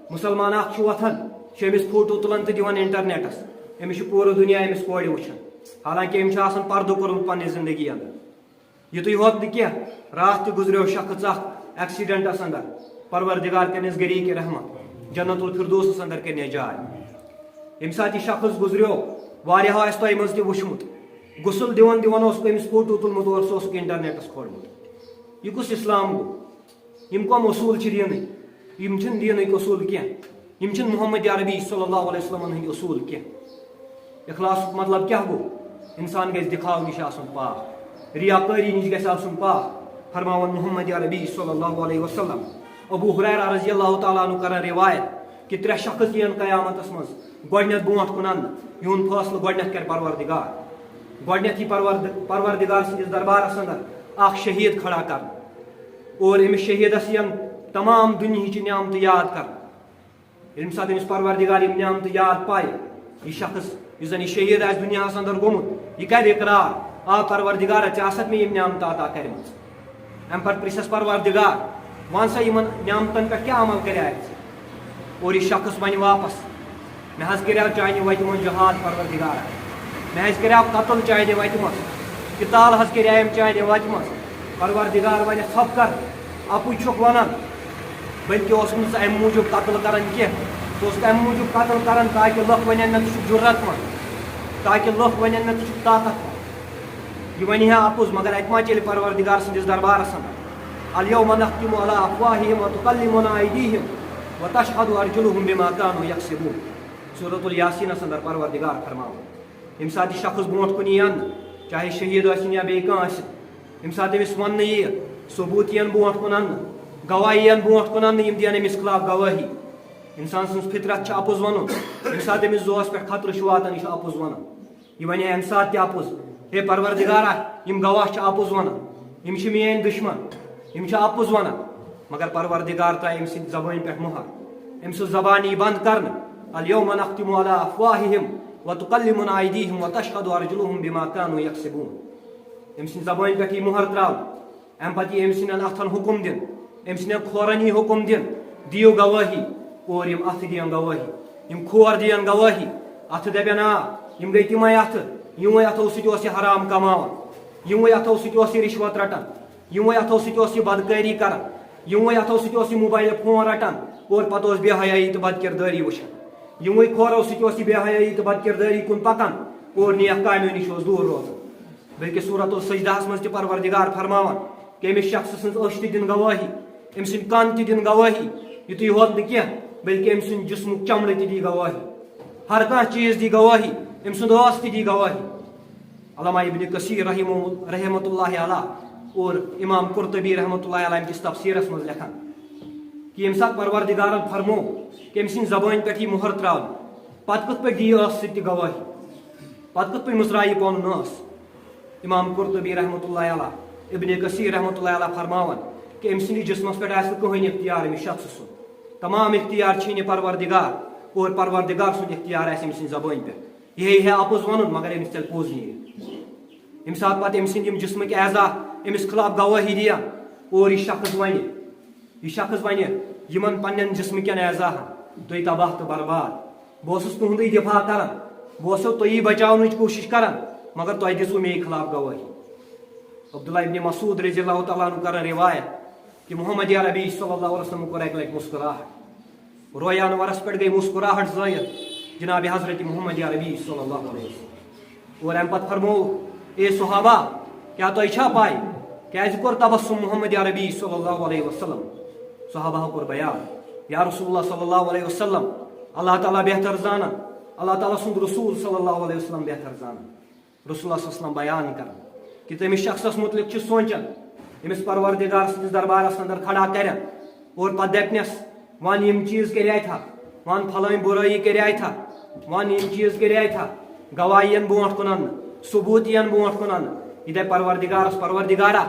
مسلمان اکھ چھُ وۄتھان چھُ أمِس فوٹو تُلان تہٕ دِوان انٹرنیٹس أمِس چھُ پوٗرٕ دُنیا أمِس کورِ وٕچھان حالانکہِ أمۍ چھُ آسان پردٕ کوٚرمُت پننہِ زندگی انٛدر یِتُے ہوت نہٕ کینٛہہ راتھ تہِ گُزریو شخص اکھ ایکسیڈنٹس انٛدر پروردگار کرنس گری کے رحمت جنت الفردوسس انٛدر کرنس جاے ییٚمہِ ساتہٕ یہِ شخص گُزریو واریاہو آسہِ تۄہہِ منٛز تہِ وٕچھمُت غسل دِوان دِوان اوسُکھ أمِس فوٹو تُلمُت اور سُہ اوسُکھ انٹرنیٹس کھولمُت یہِ کُس اسلام گوٚو یِم کۄم اصوٗل چھِ دیٖنٕکۍ یِم چھِنہٕ دیٖنٕکۍ اصوٗل کینٛہہ یِم چھِنہٕ محمد عربی صلی اللہ علیہ وسلمن ہٕنٛدۍ اصوٗل کینٛہہ اخلاصُک مطلب کیٛاہ گوٚو انسان گژھِ دِکھاو نِش آسُن پاک ریاکٲری نِش گژھِ آسُن پاک فرماوان محمد عربی صلی اللہ علیہ وسلم ابو ہریرہ رضی اللہ تعالیٰ عنہ کران روایت کہ 3 شخص یِن قیامتس منٛز گۄڈنیٚتھ برونٛٹھ کُن اننہٕ یِہُنٛد فٲصلہٕ گۄڈنیٚتھ کرِ پروردگار گۄڈنیٚتھ یی پروردگار سٕنٛدِس دربارس انٛدر اکھ شہیٖد کھڑا کرنہٕ اور أمِس شہیٖدس یِن تمام دُنہِچہِ نعمتہٕ یاد کرنہٕ ییٚمہِ ساتہٕ أمِس پروردگار یِم نعمتہٕ یاد پایہِ یہِ شخص یُس زن یہِ شہیٖد آسہِ دُنیاہس انٛدر گوٚمُت یہِ کرِ اقرار آ پروردگارا ژےٚ آسکھ مےٚ یِم نعمتہٕ عطا کَرِمَژٕ امہِ پتہٕ پرژھٮ۪س پروردگار وَن سا یِمن نعمتن پٮ۪ٹھ کیٛاہ عمل کریٛاکھ ژےٚ اور یہِ شخص وَنہِ واپس مےٚ حظ کریٛاو چانہِ وتہِ منٛز جہاد پروردگارا مےٚ حظ کریٛاو قتل چانہِ وتہِ منٛز قتال حظ کریٛایم چانہِ وتہِ منٛز پروردگار وَنٮ۪س ژھۄپہٕ کر اَپُے چھُکھ وَنان بٔلکہِ اوسُکھ نہٕ ژٕ اَمہِ موٗجوٗب قتل کران کینٛہہ ژٕ اوسُکھ اَمہِ موٗجوٗب قتل کران تاکہِ لُکھ وَنن مےٚ ژٕ چھُکھ جُرت منٛد تاکہِ لُکھ وَنن مےٚ ژٕ چھُکھ طاقت یہِ وَنہِ ہا اَپُز مگر اَتہِ ما چلہِ پروردگار سٕنٛدِس دربارس انٛدر الیوم نختم علی افواہہم وتکلمنا ایدیہم وتشہد ارجلہم بما کانوا یکسبون سورۃ الیاسینس انٛدر پروردگار فرماوان ییٚمہِ ساتہٕ یہِ شخص برونٛٹھ کُن یی اننہٕ چاہے شہیٖد ٲسِنۍ یا بیٚیہِ کانٛہہ ٲسِنۍ ییٚمہِ ساتہٕ أمِس وننہٕ ییہِ ثبوٗت یِن برونٛٹھ کُن اننہٕ گواہی یِن برونٛٹھ کُن اننہٕ یِم دِن أمِس خٕلاف گوٲہی انسان سٕنٛز فطرت چھِ اَپُز وَنُن ییٚمہِ ساتہٕ أمِس زوٗوَس پٮ۪ٹھ خطرٕ چھُ واتان یہِ چھُ اَپُز وَنان یہِ وَنہِ اَمہِ ساتہٕ تہِ اَپُز ہے پروردگارا یِم گواہ چھِ اَپُز وَنان یِم چھِ میٲنۍ دُشمن یِم چھِ اَپُز وَنان مگر پروردگار ترٛایہِ أمۍ سٕنٛدِ زبٲنۍ پٮ۪ٹھ مُہر أمۍ سٕنٛز زبان یی بنٛد کرنہٕ الیوم نختم علی افواہہم وتکلمنا ایدیہم وتشہد ارجلہم بما کانوا یکسبون أمۍ سٕنٛدِ زبٲنۍ پٮ۪ٹھ یی مُہر تراونہٕ اَمہِ پتہٕ یی أمۍ سٕنٛدٮ۪ن اَتھن حُکُم دِنہٕ أمۍ سٕنٛدٮ۪ن کھورن یی حُکُم دِنہٕ دِیِو گوٲہی اور یِم اَتھٕ دِین گوٲہی یِم کھور دِین گوٲہی اَتھٕ دپن آ یِم گٔے تِمے اَتھٕ یِموٕے اَتھو سۭتۍ اوس یہِ حرام کماوان یِموٕے اَتھو سۭتۍ اوس یہِ رِشوت رٹان یِموٕے اَتھو سۭتۍ اوس یہِ بدکٲری کران یِموٕے اَتھو سۭتۍ اوس یہِ موبایل فون رٹان اور پتہٕ اوس بے حیٲیی تہٕ بد کِردٲری وٕچھان یِموٕے کھورو سۭتۍ اوس یہِ بے حیٲیی تہٕ بد کِردٲری کُن پکان اور نیک کامیو نِش اوس دوٗر روزان بلکہِ سورۃ السجدہس منٛز تہِ پروردگار فرماوان کہ أمِس شخصہٕ سٕنٛز أچھ تہِ دِن گوٲہی أمۍ سٕنٛدۍ کن تہِ دِن گوٲہی یُتُے یوت نہٕ کینٛہہ بلکہِ أمۍ سٕنٛدِ جسمُک چمڑٕ تہِ دی گوٲہی ہر کانٛہہ چیٖز دی گوٲہی أمۍ سُنٛد ٲس تہِ دی گوٲہی علامہ ابن کثیر رحمۃ اللہ علیہ اور امام قرطبی رحمۃ اللہ علیہ أمۍ کِس تفسیٖرس منٛز لیکھان کہ ییٚمہِ ساتہٕ پروردگارن فرمو کہ أمۍ سٕنٛدِ زبٲنۍ پٮ۪ٹھ یی مُہر تراونہٕ پتہٕ کِتھ پٲٹھۍ دی ٲس سۭتۍ تہِ گوٲہی پتہٕ کِتھ پٲٹھۍ مٕژرایہِ یہِ پنُن ٲس امام قرطبی رحمۃ اللہ علیہ ابن کثیر رحمۃ اللہ علیہ فرماوان کہ أمۍ سٕنٛدِس جسمس پٮ۪ٹھ آسہِ نہٕ کٕہٕنۍ اختیار أمِس شخصہٕ سُنٛد تمام اختیار چھِنہٕ یہِ پروردگار اور پروردگار سُنٛد اختیار آسہِ أمۍ سٕنٛدِ زبٲنۍ پٮ۪ٹھ یہِ ہیٚیہِ ہا اَپُز وَنُن مگر أمِس ژَلہِ پوٚز نیرِ ییٚمہِ ساتہٕ پتہٕ أمۍ سٕنٛدۍ یِم جسمٕکۍ اعضا أمِس خٕلاف گوٲہی دِین اور یہِ شخص وَنہِ یِمن پننٮ۪ن جسمٕکٮ۪ن اعضاہن تُہۍ تباہ تہٕ برباد بہٕ اوسُس تُہُنٛدُے دِفاع کران بہٕ اوسو تُہی بچاونٕچ کوٗشش کران مگر تۄہہِ دِژوٕ مے خٕلاف گوٲہی عبداللہ ابن مسعود رضی اللہ تعالیٰ عنہ کران روایت کہ محمد عربی صلی اللہ علیہ وسلم کوٚر اکہِ لٹہِ مسکراہٹ رویہ انورس پٮ۪ٹھ گٔے مسکراہٹ زٲیِتھ جناب حضرت محمد عربی صلی اللہ علیہ وسلم اور امہِ پتہٕ فرمووُکھ اے صحابہ کیٛاہ تۄہہِ چھا پاے کیٛازِ کوٚر تبسُم محمد عربی صلی اللہ علیہ وسلم صحابہ کوٚر بیان یا رسول اللہ صلی اللہ علیہ وسلم اللہ تعالیٰ بہتر زانان اللہ تعالیٰ سُنٛد رسول صلی اللہ علیہ وسلم بہتر زانان رسول اللہ صلی اللہ علیہ وسلم بیان کران کہ تٔمِس شخصس متعلق چھِ سونٛچان أمِس پروردگار سٕنٛدِس دربارس انٛدر کھڑا کرن اور پتہٕ دپنس ون یِم چیٖز کریٛاے ون پھلٲنۍ بُرٲیی کریٛاے ون یِم چیٖز کریٛاے گواہی یِن برونٛٹھ کُن اننہٕ ثبوٗت یِن برونٛٹھ کُن اننہٕ یہِ دپہِ پروردگارس پروردگارا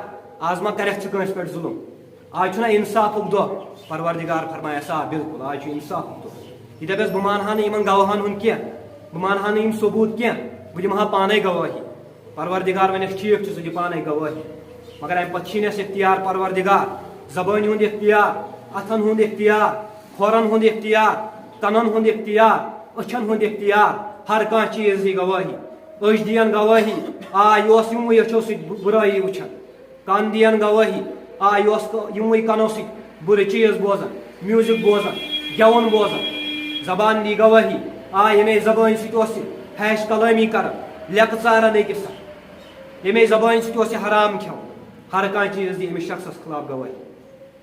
آز ما کرکھ ژٕ کٲنٛسہِ پٮ۪ٹھ ظُلم آز چھُنہ انصافُک دۄہ پروردگار فرمایس آ بالکل آز چھُ انصافُک دۄہ یہِ دپٮ۪س بہٕ مانہٕ ہا نہٕ یِمن گواہن ہُنٛد کینٛہہ بہ مانہا نہٕ یِم ثبوت کینٛہہ بہٕ دِمہٕ ہا پانے گوٲہی پروردگار ونیٚکھ ٹھیٖک چھُ ژٕ دِ پانے گوٲہی مگر امہِ پتہٕ چھِنس اختیار پروردگار زبٲنۍ ہُنٛد اختیار اتھن ہُنٛد اختیار کھۄرن ہُنٛد اختیار کنن ہُنٛد اختیار أچھن ہُنٛد اختیار ہر کانٛہہ چیٖز دی گوٲہی أچھ دِین گوٲہی یہِ اوس یِموٕے أچھو سۭتۍ بُرٲیی وٕچھان کن دِین گوٲہی یہِ اوس یِموٕے کنو سۭتۍ بُرٕ چیٖز بوزان میوٗزک بوزان گٮ۪وُن بوزان زبان دی گوٲہی ییٚمے زبٲنۍ سۭتۍ اوس یہِ فحش کلٲمی کران لیٚکہٕ ژاران أکِس ییٚمے زبٲنۍ سۭتۍ اوس یہِ حرام کھٮ۪وان ہر کانٛہہ چیٖز دی أمِس شخصس خلاف گوٲہی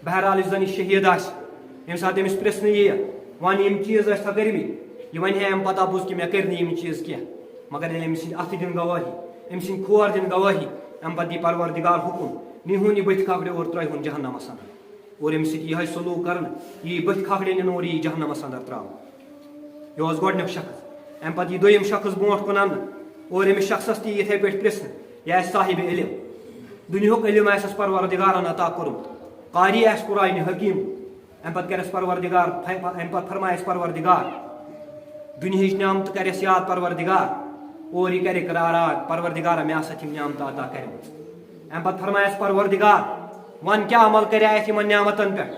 بہرحال یُس زن یہِ شہیٖد آسہِ ییٚمہِ ساتہٕ أمِس پرٛژھنہٕ یِیہِ وۄنۍ یِم چیٖز ٲسۍ تھا کٔرمٕتۍ یہِ ونہِ ہے اَمہِ پتہٕ اپُز کہِ مےٚ کٔرۍ نہٕ یِم چیٖز کینٛہہ مگر ییٚلہِ أمۍ سٕنٛدۍ اَتھٕ دِن گوٲہی أمۍ سٕنٛدۍ کھور دِن گوٲہی اَمہِ پتہٕ دی پروردگار حُکُم نیٖہوٗن یہِ بٔتھِ کھکھرِ اور ترٛٲیہوٗن جہنمس انٛدر اور أمِس سۭتۍ یِہوٚے سلوٗک کرنہٕ یہِ یی بٔتھِ کھکھرِ نِنہٕ اور یی جہنمس انٛدر ترٛاونہٕ یہِ اوس گۄڈنیُک شخص اَمہِ پتہٕ یی دوٚیِم شخص برونٛٹھ کُن اَننہٕ اور أمِس شخصس تہِ یی یِتھَے پٲٹھۍ پرٛژھنہٕ یہِ آسہِ صاحبِ علم دُنیہُک علم آسٮ۪س پروردگارن عطا کوٚرمُت قاری آسہِ قرآنہِ حکیٖم اَمہِ پتہٕ کرٮ۪س پروردگار اَمہِ پتہٕ فرمایس پروردگار دُنہِچ نعمتہٕ کرٮ۪س یاد پروردگار اور یہِ کرِ اقرار پروردگارا مےٚ ہسا چھِ نعمتہٕ عطا کَرِمٕژ اَمہِ پتہٕ فرمایس پروردگار وۄنۍ کیٛاہ عمل کرے اَسہِ یِمن نعمتن پٮ۪ٹھ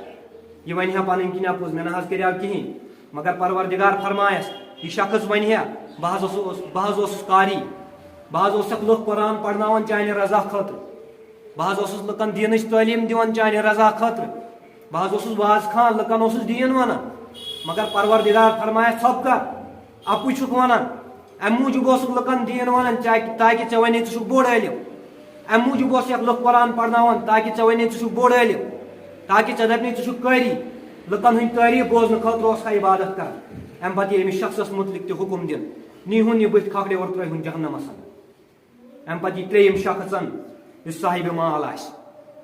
یہِ ونہِ ہا پنٕنۍ کِنۍ اپُز مےٚ نہ حظ کریو کِہینۍ مگر پروردگار فرمایس یہِ شخص ونہِ ہا بہٕ حظ اوسُس قاری بہٕ حظ اوسکھ لُکھ قرآن پرناوان چانہِ رضا خٲطرٕ بہٕ حظ اوسُس لُکن دیٖنٕچ تعلیٖم دِوان چانہِ رضا خٲطرٕ بہٕ حظ اوسُس واز خان لُکن اوسُس دیٖن ونان مگر پروردگار فرمایس ژھۄپ کر اپُے چھُکھ ونان امہِ موٗجوٗب اوسُکھ لُکن دیٖن ونان تاکہِ ژےٚ ونے ژٕ چھُکھ بوٚڑ عٲلِم امہِ موٗجوٗب اوسکھ لُکھ قرآن پرناوان تاکہِ ژےٚ ونے ژٕ چھُکھ بوٚڑ عٲلِم تاکہِ ژےٚ دپنے ژٕ چھُکھ قٲری لُکن ہٕنٛدۍ تعریٖف بوزنہٕ خٲطرٕ اوسکھا عبادت کران امہِ پتہٕ یی أمِس شخصس مُتعلق تہِ حُکُم دِنہٕ نیٖہوٗن یہِ بٔتھِ کھکھرِ اور ترٛٲیہوٗن جہنمس انٛدر امہِ پتہٕ یی ترٛیٚیِم شخص یُس صاحبِ مال آسہِ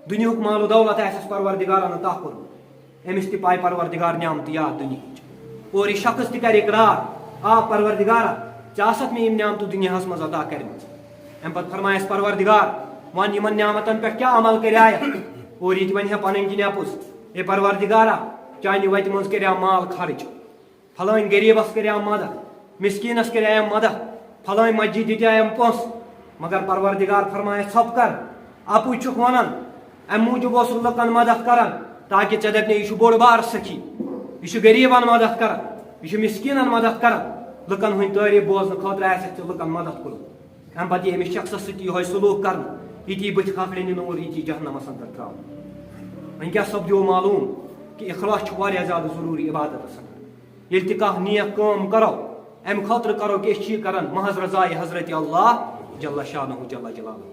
دُنیہُک مال و دولت آسٮ۪س پروردگارن عطا کوٚرمُت أمِس تہِ پایہِ پروردگار نعمتہٕ یاد دُنہِچ اور یہِ شخص تہِ کرِ اقرار پروردگارا ژےٚ آسکھ مےٚ یِم نعمتہٕ دُنیاہس منٛز عطا کَرِمژٕ اَمہِ پتہٕ فرمایس پروردگار وۄنۍ یِمن نعمتن پٮ۪ٹھ کیٛاہ عمل کریایکھ اور یہِ تہِ ونہِ ہا پنٕنۍ کِنۍ اپُز اے پروردگارا چانہِ وتہِ منٛز کریاو مال خرٕچ فلٲنۍ غریٖبس کریاو مدد مسکیٖنس کریایم مدد فلٲنۍ مسجد دِتیایم پونٛسہٕ مگر پروردگار فرمایس ژھۄپ کر اپُے چھُکھ ونان امہِ موٗجوٗب اوسُکھ لُکن مدد کران تاکہِ ژےٚ دپنے یہِ چھُ بوٚڑ بار سخی یہِ چھُ غریٖبن مدد کران یہِ چھُ مسکیٖنن مدد کران لُکن ہٕنٛدۍ تعریٖف بوزنہٕ خٲطرٕ آسٮ۪کھ ژےٚ لُکن مدد کوٚرمُت امہِ پتہٕ یی أمِس شخصس سۭتۍ یِہوٚے سلوٗک کرنہٕ یہِ تہِ یی بٔتھِ کھکھرِ نِنہٕ اور یہِ تہِ یی جہنمس انٛدر ترٛاونہٕ وۄنۍ کیٛاہ سپدیو معلوٗم کہِ اخلاص چھُ واریاہ زیادٕ ضروٗری عبادتس انٛدر ییٚلہِ تہِ کانٛہہ نیک کٲم کرو امہِ خٲطرٕ کرو کہِ أسۍ چھِ یہِ کران محض رضایہِ حضرت اللہ جل شانہ جل جلالہ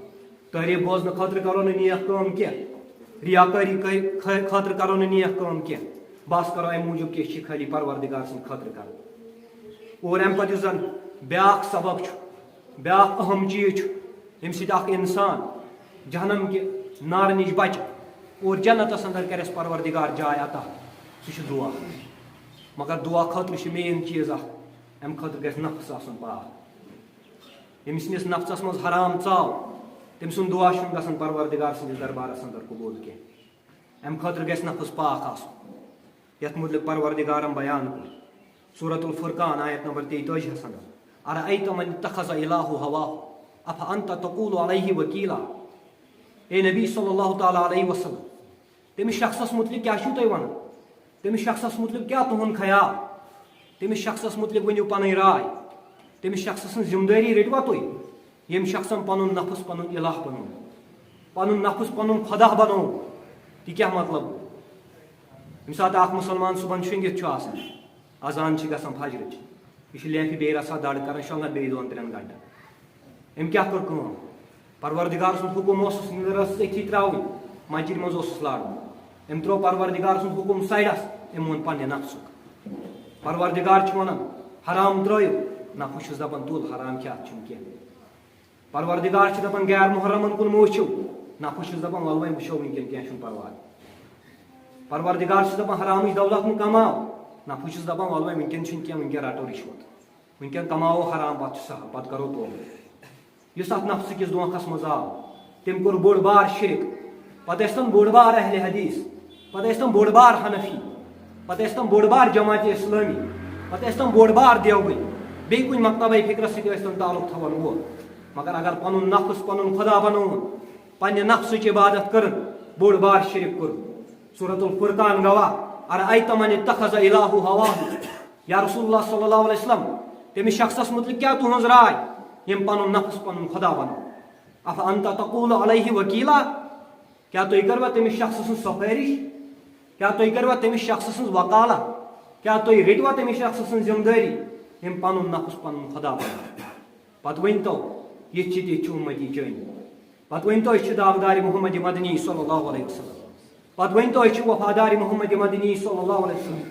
تعریٖف بوزنہٕ خٲطرٕ کرو نہٕ نیک کٲم کینٛہہ ریاکٲری خٲطرٕ کرو نہٕ نیک کٲم کینٛہہ بس کرو امہِ موٗجوٗب کہِ أسۍ چھِ خٲلی پروردگار سٕنٛدِ خٲطرٕ کران اور امہِ پتہٕ یُس زن بیاکھ سبب چھُ بیاکھ اہم چیٖز چھُ ییٚمہِ سۭتۍ اکھ انسان جہنم کہِ نارٕ نِش بچہِ اور جنتس انٛدر کرٮ۪س پروردگار جاے عطا سُہ چھُ دُعا مگر دُعا خٲطرٕ چھُ مین چیٖز اکھ امہِ خٲطرٕ گژھِ نفس آسُن پاک ییٚمہِ سٕنٛدِس نفسس منٛز حرام ژاو تٔمۍ سُنٛد دُعا چھُنہٕ گژھان پروردگار سٕنٛدِس دربارس انٛدر قبوٗل کینٛہہ امہِ خٲطرٕ گژھِ نفس پاک آسُن یتھ مُتعلق پروردگارن بیان کوٚر سورۃ الفرقان آیت نمبر 43 انٛدر ارأیت من اتخذ الہہ ہواہ افانت تقول علیہ وکیلا اے نبی صلی اللہ تعالیٰ علیہ وسلم تٔمِس شخصس مُتعلق کیٛاہ چھُو تُہۍ ونان تٔمِس شخصس مُتعلق کیٛاہ تُہُنٛد خیال تٔمِس شخصس مُتعلق ؤنِو پنٕنۍ راے تٔمِس شخص سٕنٛز ذمہٕ دٲری رٔٹوا تُہۍ ییٚمہِ شخصن پنُن نفس پنُن الہ بنوو پنُن نفس پنُن خۄدا بنوو یہِ کیٛاہ مطلب گوٚو ییٚمہِ ساتہٕ اکھ مُسلمان صُبحن شۄنٛگِتھ چھُ آسان اذان چھِ گژھان فجرٕچ یہِ چھُ لیفہِ بیٚیہِ رژھا دڑ کران شۄنٛگان بیٚیہِ 2-3 گنٹن أمۍ کیٛاہ کٔر کٲم پروردگار سُنٛد حُکُم اوسُس نِندٕر ٲسٕس أتھی ترٛاوٕنۍ مسجد منٛز اوسُس لارُن أمۍ ترٛوو پروردگار سُنٛد حُکُم سایڈس أمۍ ووٚن پننہِ نفسُک پروردگار چھُ ونان حرام ترٲیِو نہ بہٕ چھُس دپان تُل حرام کھٮ۪تھ چھُنہٕ کینٛہہ پروردگار چھُ دپان غیر محرمن کُن مہٕ وٕچھِو نہ بہٕ چھُس دپان ولہٕ وۄنۍ وٕچھو وٕنکیٚن کینٛہہ چھُنہٕ پرواے پروردگار چھُ دپان حرامٕچ دولت مہٕ کماو نہ بہٕ چھُس دپان ولہٕ وۄنۍ وٕنکیٚن چھُنہٕ کینٛہہ وٕنکیٚن رٹو رِشوت وٕنکیٚن کماوو حرام پتہٕ چھُ سہل پتہٕ کرو توبہٕ یُس اتھ نفسہٕ کِس دھوکھس منٛز آو تٔمۍ کوٚر بوٚڑ بار شرک پتہٕ ٲسۍ تِم بوٚڑ بار اہلِ حدیث پتہٕ ٲسۍ تِم بوٚڑ بار حنفی پتہٕ ٲسۍ تِم بوٚڑ بار جماعتہِ اسلٲمی پتہٕ ٲسۍ تِم بوٚڑ بار دیوبٕنۍ بیٚیہِ کُنہِ مکتبے فِکرس سۭتۍ ٲسۍ تِم تعلق تھاوان وول مگر اگر پنُن نفس پنُن خدا بنووُن پننہِ نفسٕچ عبادت کٔرٕن بوٚڑ بار شرک کوٚرُن سورۃ الفرقان گواہ ارأیت من اتخذ الہہ ہواہ یا رسول اللہ صلی اللہ علیہ وسلم تٔمِس شخصس متعلق کیٛاہ تُہنٛز راے ییٚمۍ پنُن نفس پنُن خدا بنوو اف انت تقول علیہ وکیلا کیٛاہ تُہۍ کٔروا تٔمِس شخص سٕنٛز سفٲرِش کیٛاہ تُہۍ کٔروا تٔمِس شخص سٕنٛز وکالا کیٛاہ تُہۍ رٔٹوا تٔمِس شخص سٕنٛز ذمہٕ دٲری ییٚمۍ پنُن نفس پنُن خدا بنوو پتہٕ ؤنۍتو یِتھ چھِ اُمتی چٲنی پتہٕ ؤنۍتو أسۍ چھِ داغدارِ محمد مدنی صلی اللہ علیہ وسلم پتہٕ ؤنۍتو أسۍ چھِ وفادارِ محمد مدنی صلی اللہ علیہ وسلم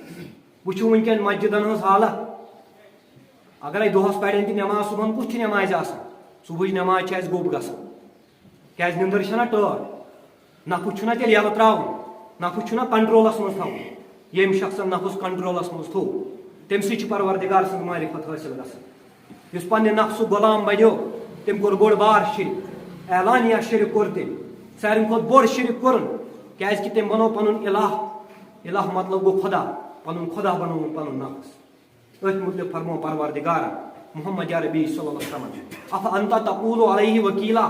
وٕچھِو وٕنکٮ۪ن مسجدن ہٕنٛز حالت اگرے دۄہس پرن تہِ نٮ۪ماز صبحن کُس چھِ نٮ۪مازِ آسان صبحٕچ نٮ۪ماز چھِ اَسہِ گوٚب گژھان کیٛازِ نِندٕر چھَنا ٹٲر نفس چھُنہ تیٚلہِ یَلہٕ ترٛاوُن نفس چھُنہ کنٹرولس منٛز تھاوُن ییٚمۍ شخصن نفس کنٹرولس منٛز تھوٚو تمہِ سۭتۍ چھِ پروردگار سٕنٛز معرفت حٲصِل گژھان یُس پننہِ نفسُک غلام بنیو تٔمۍ کوٚر بوٚڑ بار شرک اعلانیہ شرک کوٚر تٔمۍ ساروی کھۄتہٕ بوٚڑ شرک کوٚرُن کیٛازِکہِ تٔمۍ بنوو پنُن الہ مطلب گوٚو خدا پنُن خدا بنووُن پنُن نفس أتھۍ متعلق فرمو پروردگارن محمد عربی صلی اللہ علیہ وسلم اف انت تقول علیہ وکیلا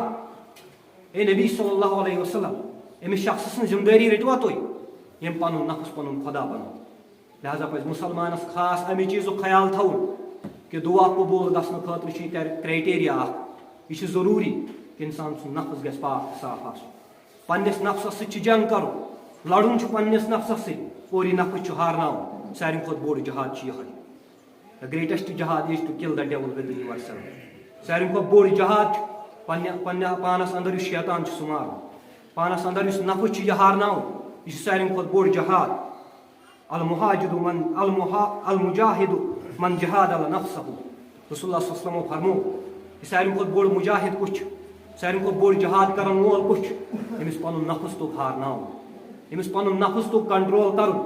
اے نبی صلی اللہ علیہ وسلم أمِس شخص سٕنٛز ذمہٕ دٲری رٔٹوا تُہۍ ییٚمۍ پنُن نفس پنُن خدا بنوو لہذا پزِ مُسلمانس خاص امہِ چیٖزُک خیال تھاوُن کہ دعا قبوٗل گژھنہٕ خٲطرٕ چھُ یہِ کرٛایٹیریا اکھ یہِ چھُ ضروٗری کہ انسان سُنٛد نفس گژھِ پاک تہٕ صاف آسُن پننِس نفسس سۭتۍ چھُ جنگ کرُن لڑُن چھُ پننِس نفسس سۭتۍ اور یہِ نفس چھُ ہارناوُن ساروی کھۄتہٕ بوٚڑ جہاد چھُ یِہوے the greatest jihad is to kill the devil within yourself ساروی کھۄتہٕ بوٚڑ جہاد چھُ پننہِ پانس انٛدر یُس شیطان چھُ سُہ مارُن پانس انٛدر یُس نفس چھُ یہِ ہارناوُن یہِ چھُ ساروی کھۄتہٕ بوٚڑ جہاد المجاہد من جہاد النفسہ رسول اللہ صلی اللہ علیہ وسلمو فرمو یہِ ساروی کھۄتہٕ بوٚڑ مجاہد کُس چھُ ساروی کھۄتہٕ بوٚڑ جہاد کرن وول کُس چھُ ییٚمِس پنُن نفس توٚگ ہارناوُن ییٚمِس پنُن نفس توٚگ کنٹرول کرُن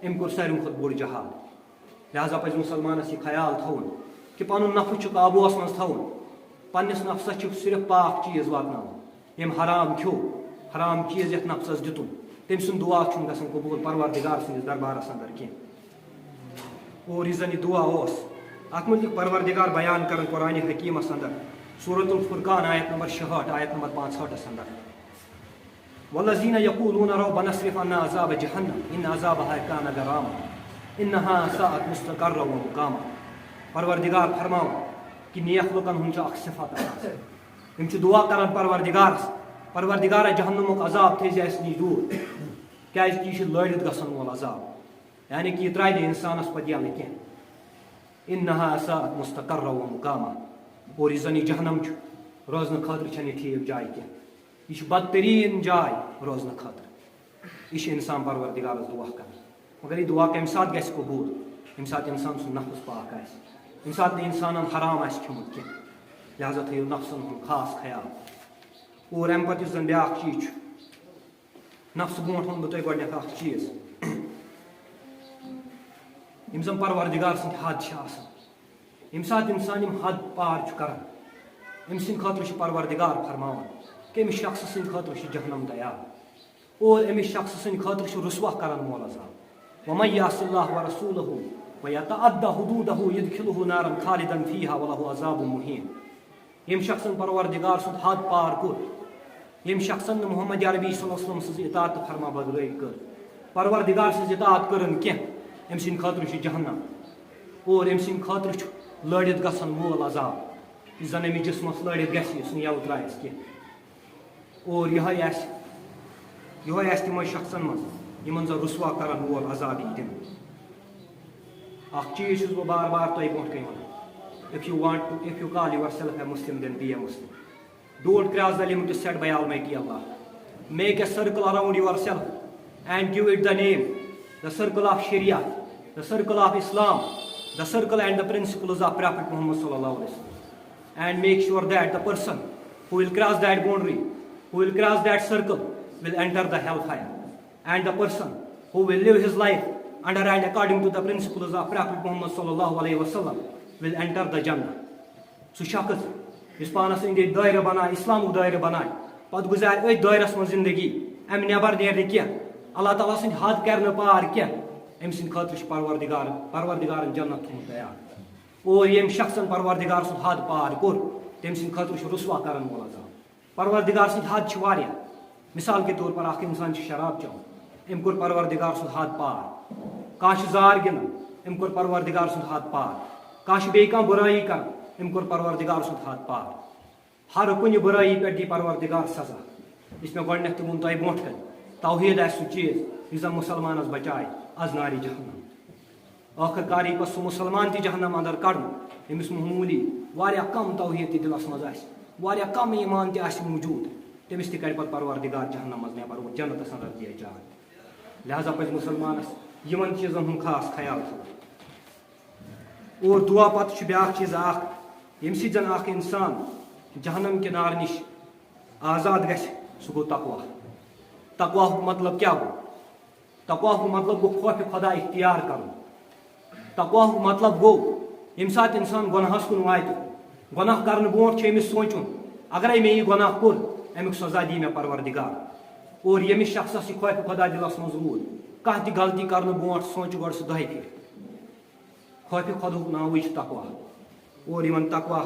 أمۍ کوٚر ساروی کھۄتہٕ بوٚڑ جہاد لہذا پزِ مُسلمانس یہِ خیال تھاوُن کہ پنُن نفس چھُ قابوٗوس منٛز تھاوُن پننِس نفسس چھُ صرف پاک چیٖز واتناوُن ییٚمۍ حرام کھیوٚو حرام چیٖز یتھ نفسس دِتُن تٔمۍ سُنٛد دعا چھُنہٕ گژھان قبوٗل پروردگار سٕنٛدِس دربارس انٛدر کینٛہہ اور یُس زن یہِ دعا اوس اتھ متعلق پروردگار بیان کران قرآنِ حکیٖمس انٛدر سورۃ الفرقان آیت نمبر 66 آیت نمبر 65 انٛدر والذین یقولون ربنا اصرف عنا عذاب جہنم ان عذابها کان غراما انها ساءت مستقرا ومقاما پروردگار فرماو کہ نیک لُکن ہُنٛد چھُ اکھ صفت آسان یِم چھِ دعا کران پروردگارس پروردگارا جہنمُک عذاب تھٲیزِ اَسہِ نِش دوٗر کیٛازِکہِ یہِ چھُ لٲڑِتھ گژھن وول عذاب یعنی کہ یہِ ترٛایہِ نہٕ انسانس پتہٕ یلہٕ کینٛہہ انها ساءت مستقرا ومقاما اور یُس زن یہِ جہنم چھُ روزنہٕ خٲطرٕ چھنہٕ یہِ ٹھیٖک جاے کینٛہہ یہِ چھِ بدتریٖن جاے روزنہٕ خٲطرٕ یہِ چھُ انسان پروردگارس دعا کران مگر یہِ دعا کمہِ ساتہٕ گژھِ قبوٗل ییٚمہِ ساتہٕ انسان سُنٛد نفس پاک آسہِ ییٚمہِ ساتہٕ نہٕ انسانن حرام آسہِ کھیوٚمُت کینٛہہ لہذا تھٲیِو نفسن ہُنٛد خاص خیال اور امہِ پتہٕ یُس زن بیاکھ چیٖز چھُ نفسہٕ برونٛٹھ ونہٕ بہٕ تۄہہِ گۄڈنیٚتھ اکھ چیٖز یِم زن پروردگار سٕنٛدۍ حد چھِ آسان ییٚمہِ ساتہٕ انسان یِم حد پار چھُ کران أمۍ سٕنٛدِ خٲطرٕ چھُ پروردگار فرماوان کہ أمِس شخصہٕ سٕنٛدِ خٲطرٕ چھُ جہنم تیار اور أمِس شخصہٕ سٕنٛدِ خٲطرٕ چھُ رُسوا کرن وول عذاب ومن یعص اللہ ورسولہ ویتعدی حدودہ یدخلہ نارا خالدا فیہا ولہ عذاب مہین ییٚمۍ شخصن پروردگار سُنٛد حد پار کوٚر ییٚمۍ شخصن نہٕ محمد عربی صلی اللہ علیہ وسلم سٕنٛز اطاعت تہٕ فرما بردٲری کٔر پروردگار سٕنٛز اطاعت کٔرٕن کینٛہہ أمۍ سٕنٛدِ خٲطرٕ چھُ جہنم اور أمۍ سٕنٛدِ خٲطرٕ چھُ لٲڑِتھ گژھن وول عذاب یُس زن أمِس جسمس لٲڑِتھ گژھِ یُس نہٕ یلہٕ ترٛایس کینٛہہ اور یِہوے آسہِ تِمن شخصن منٛز یِمن زن رُسوا کرن وول عذاب یی دِنہٕ اکھ چیٖز چھُس بہٕ بار بار تۄہہِ برونٛٹھ کنہِ ونان if you call yourself a Muslim, then be a Muslim. Don't cross the limit set by Almighty Allah. Make a circle around yourself and give it the name, the circle of Sharia, the circle of Islam, the circle and the principles of Prophet Muhammad sallallahu alaihi wasallam. And make sure that the person who will cross that boundary, who will cross that circle, will enter the hellfire. And the person who will live his life under and according to the principles of Prophet Muhammad sallallahu alaihi wasallam will enter the Jannah. سُہ شخص یُس پانس أنٛدۍ دٲیرٕ بنایہِ اسلامُک دٲیرٕ بنایہِ پتہٕ گُزارِ أتھۍ دٲیرس منٛز زندگی امہِ نٮ۪بر نیرِ نہٕ کینٛہہ اللہ تعالیٰ سٕنٛدۍ حد کرِ نہٕ پار کینٛہہ أمۍ سٕنٛدِ خٲطرٕ چھُ پروردگارن جنت تھوٚمُت تیار اور یم شخص پروردگار سن حد پار کور تم سند خاطر رسوا کرن وول عذاب پروردگار سند حد چھ واریاہ مثال کے طور پر اخ انسان شراب چون ام کور پروردگار سن حد پار کانش زار گنن ام کور پروردگار سن حد پار کانش بے کان برائی کر ام کور پروردگار سن حد پار ہر کن برائی پہ دی پروردگار سزا اس میں گۄڈنیتھ تہ وون تۄہہِ برونٛٹھ کَنہِ توحید آسہِ سُہ چیٖز یُس زن مسلمانس بچایہِ از نارِ جہنم آخر کار یی پتہٕ سُہ مسلمان تہِ جہنم اندر کڑنہٕ ییٚمِس معموٗلی واریاہ کم توحید تہِ دلس منٛز آسہِ واریاہ کم ایمان تہِ آسہِ موجوٗد تٔمِس تہِ کڑِ پتہٕ پروردگار جہنم منٛز نٮ۪بر اور جنتس اندر دِیہِ جاے لہذا پزِ مسلمانس یِمن چیٖزن ہُنٛد خاص خیال تھاوُن اور دعا پتہٕ چھُ بیٛاکھ چیٖز اکھ ییٚمہِ سۭتۍ زن اکھ انسان جہنم کے نار نش آزاد گژھِ سُہ گوٚو تقوا تقواہُک مطلب کیٛاہ گوٚو تقواہُک مطلب گوٚو خوفِ خدا اختیار کرُن تقواہُک مطلب گوٚو ییٚمہِ ساتہٕ انسان گۄنہس کُن واتہِ گۄناہ کرنہٕ برونٛٹھ چھُ أمِس سونٛچُن اگرے مےٚ یہِ گۄناہ کوٚر امیُک سزا دی مےٚ پروردگار اور ییٚمِس شخصس یہِ خوفِ خدا دلس منٛز روٗد کانٛہہ تہِ غلطی کرنہٕ برونٛٹھ سونٛچہِ گۄڈٕ سُہ دۄیہِ پھِرِ خوفِ خۄدہُک ناوٕے چھُ تقوا اور یِمن تقوا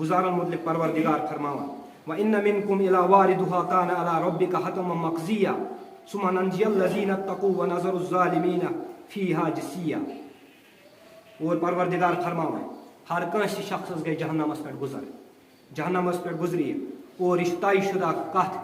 گزارن متعلق پروردگار فرماوان وَإِنَّ مِنكُمْ إِلَىٰ وَارِدُهَا كَانَ عَلَىٰ رَبِّكَ حَتْمًا مَّقْضِيًّا ثُمَّ نَنجِيَ الَّذِينَ اتَّقَوْا وَنَذَرُ الظَّالِمِينَ فِيهَا جِثِيًّا اور پروردگار فرماوان ہر کٲنٛسہِ شخصس گٔے جہنمس پٮ۪ٹھ گُزر جہنمس پٮ۪ٹھ گُزرِ اور یہِ چھُ طے شُدہ کتھ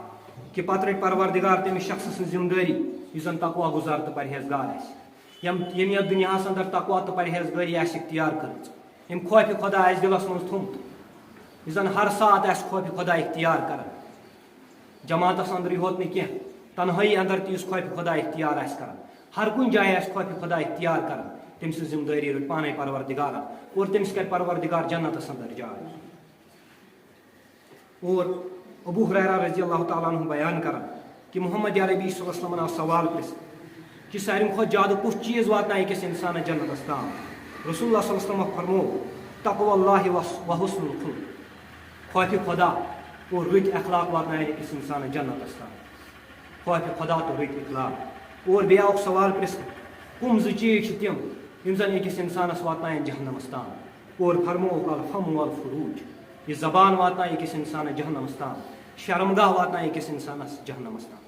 کہِ پتہٕ رٹہِ پروردگار تٔمِس شخص سٕنٛز ذمہٕ دٲری یُس زن تقوا گُزار تہٕ پرہیزگار آسہِ ییٚمۍ یتھ دُنیاہس اندر تقوا تہٕ پرہیزگٲری آسہِ اختیار کٔرمٕژ ییٚمۍ خوفِ خۄدا آسہِ دلس منٛز تھوٚمُت یُس زن ہر ساتہٕ آسہِ خوفِ خۄدا اختیار کران جماعتس اندرٕے ہوت نہٕ کینٛہہ تنہٲیی اندر تہِ یُس خوفِ خۄدا اختیار آسہِ کران ہر کُنہِ جایہِ آسہِ خوفِ خۄدا اختیار کران تٔمۍ سٕنٛز ذمہٕ دٲری رٔٹ پانے پروردگارن اور تٔمِس کرِ پروردگار جنتس اندر جاے اور ابو ہریرہ رضی اللہ تعالیٰ عنہ بیان کران کہ محمد عربی صلی اللہ علیہ وسلم آو سوال پرژھنہٕ کہ ساروی کھۄتہٕ زیادٕ کُس چیٖز واتنایہِ أکِس انسانس جنتس تام رسول اللہ صلی اللہ علیہ وسلم فرموو تقویٰ اللہ و حسن الخلق خوفِ خدا اور رٕتۍ اخلاق واتنایَن أکِس انسانس جنتس تام خوفِ خدا تہٕ رٕتۍ اخلاق اور بیٚیہِ آوُکھ سوال پرژھنہٕ کُم زٕ چیٖز چھِ تِم یِم زن أکِس انسانس واتنایَن جہنمس تام اور فرمووُکھ الفم والفروج یہ زبان واتنایہِ أکِس انسانس جہنمس تام شرمگاہ واتنایہِ أکِس انسانس جہنمس تام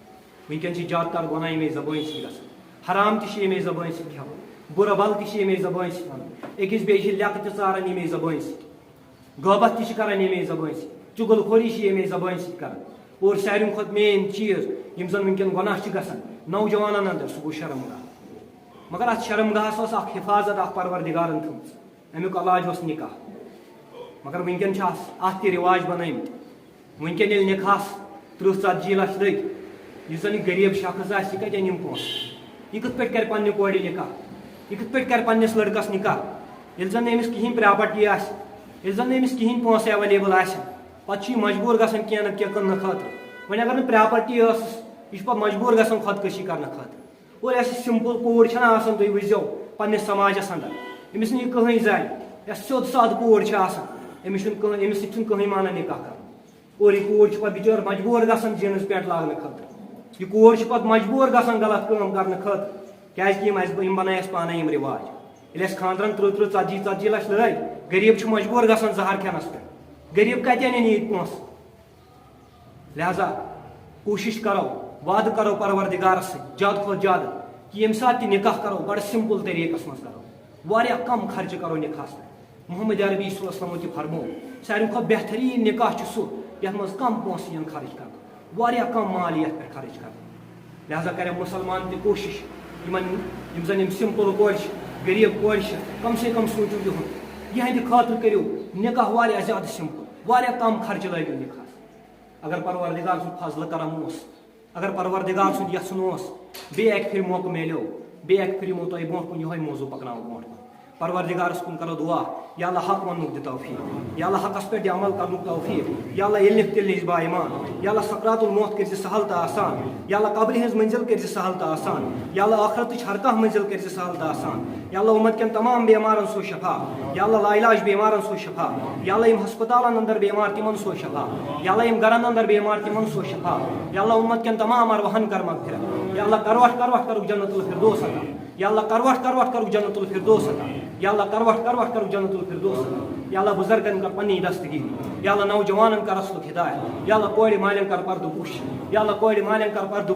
وٕنکیٚن چھِ زیادٕ تر گۄناہ ییٚمے زبٲنۍ سۭتۍ گژھان حرام تہِ چھِ ییٚمے زبٲنۍ سۭتۍ کھٮ۪وان بُرٕ بل تہِ چھِ ییٚمے زبٲنۍ سۭتۍ ونان أکِس بیٚیہِ چھِ لیٚکہٕ تہِ ژاران ییٚمے زبٲنۍ سۭتۍ غٲبت تہِ چھِ کران ییٚمے زبٲنۍ سۭتۍ چُگل خوری چھِ ییٚمے زبٲنۍ سۭتۍ کران اور ساروی کھۄتہٕ مین چیٖز یِم زن وٕنکیٚن گۄناہ چھِ گژھان نوجوانن اندر سُہ گوٚو شرمگاہ مگر اتھ شرمگاہس ٲس اکھ حفاظت اکھ پروردگارن تھٲومٕژ امیُک علاج اوس نکاح مگر وٕنکیٚن چھِ اتھ تہِ رِواج بنٲومٕتۍ وٕنکیٚن ییٚلہِ نکاحس 30-40 لچھ لٔگۍ یُس زن یہِ غریٖب شخص آسہِ یہِ کتہِ انہِ یِم پونٛسہٕ یہِ کِتھ پٲٹھۍ کرِ پننہِ کورِ نکاح یہِ کِتھ پٲٹھۍ کرِ پننِس لڑکس نکاح ییٚلہِ زن نہٕ أمِس کِہینۍ پراپرٹی آسہِ ییٚلہِ زن نہٕ أمِس کِہینۍ پونٛسہٕ ایویلیبل آسن پتہٕ چھُ یہِ مجبوٗر گژھان کینٛہہ نتہٕ کینٛہہ کٕننہٕ خٲطرٕ وۄنۍ اگر نہٕ پراپرٹی ٲسٕس یہِ چھُ پتہٕ مجبوٗر گژھان خۄدکٔشی کرنہٕ خٲطرٕ اور یۄس یہِ سمپل کوٗر چھنہ آسان تُہۍ وٕچھزیو پننِس سماجس اندر أمِس نہٕ یہِ کٕہٕنۍ زانہِ یۄس سیوٚد سادٕ کوٗر چھِ آسان أمِس سۭتۍ چھُنہٕ کٕہٕنۍ مانان نکاح کرُن اور یہِ کوٗر چھِ پتہٕ بِچٲر مجبوٗر گژھان جیٖنٕز پینٹ لاگنہٕ خٲطرٕ یہِ کوٗر چھِ پتہٕ مجبوٗر گژھان غلط کٲم کرنہٕ خٲطرٕ کیازِ کہِ یِم بنٲے اَسہِ پانے یِم رِواج ییٚلہِ اَسہِ خاندرن 30-40 لچھ لٲگۍ غریٖب چھُ مجبوٗر گژھان زہر کھٮ۪نس پٮ۪ٹھ غریٖب کتہِ انن ییٖتۍ پونٛسہٕ لہذا کوٗشش کرو وعدٕ کرو پروردگارس سۭتۍ زیادٕ کھۄتہٕ زیادٕ کہ ییٚمہِ ساتہٕ تہِ نکاح کرو بڑٕ سمپل طریقس منٛز کرو واریاہ کم خرچہٕ کرو نکاحس پٮ۪ٹھ محمد عربی صلی اللہ علیہ وسلمو تہِ فرموو ساروی کھۄتہٕ بہتریٖن نکاح چھُ سُہ یتھ منٛز کم پونٛسہٕ یِن خرٕچ کرنہٕ واریاہ کم مال یتھ پٮ۪ٹھ خرٕچ کرنہٕ لہذا کرن مُسلمان تہِ کوٗشش یِم زن یِم سمپل کورِ چھِ غریٖب کورِ چھِ کم سے کم سوٗنچِو یِہُنٛد یِہنٛدِ خٲطرٕ کٔرِو نکاح واریاہ زیادٕ سمپل واریاہ کم خرچہٕ لٲگِو نکاحس اگر پروردگار سُنٛد فضلہٕ کرم اوس اگر پروردگار سُنٛد یژھُن اوس بیٚیہِ اکہِ پھِرِ موقعہٕ میلیو بیٚیہِ اکہِ پھِرِ یِمو تۄہہِ برونٛٹھ کُن یِہوے موضوٗع پکناوو برونٛٹھ کُن پروردگارس کُن کرو دعا یا اللہ حق وننُک دِ توفیٖق یا اللہ حقس پٮ۪ٹھ دِ عمل کرنُک توفیٖق یا اللہ ییٚلہِ نِکھ تیٚلہِ نِش با ایمان یا اللہ سکرات الموت کٔرۍ زِ سہل تہٕ آسان یا اللہ قبرِ ہٕنٛز منزِل کٔرۍ زِ سہل تہٕ آسان یا اللہ ٲخرتٕچ ہر کانٛہہ منزِل کٔرۍ زِ سہل تہٕ آسان یا اللہ اُمت کٮ۪ن تمام بیمارن سوز شفا یا اللہ لا علاج بیمارن سوز شفا یا اللہ یِم ہسپتالن اندر بیمار تِمن سوز شفا یا اللہ یِم گرن اندر بیمار تِمن سوز شفا یا اللہ اُمت کٮ۪ن تمام ارواحن کر مغفرت یا اللہ کروٹھ کروٹھ کرُکھ جنت الفردوس عطا یا اللہ کروٹھ کروٹھ کرُکھ جنت الفردوس عطا یا اللہ کروٹ کرو جنت الفردوس یا اللہ بزرگن کر پنی دستگیری یا اللہ نوجوانن کر اصلک ہدایت یا اللہ کورِ مالین کر پردٕ پوش یا اللہ کورِ مالین کر پردٕ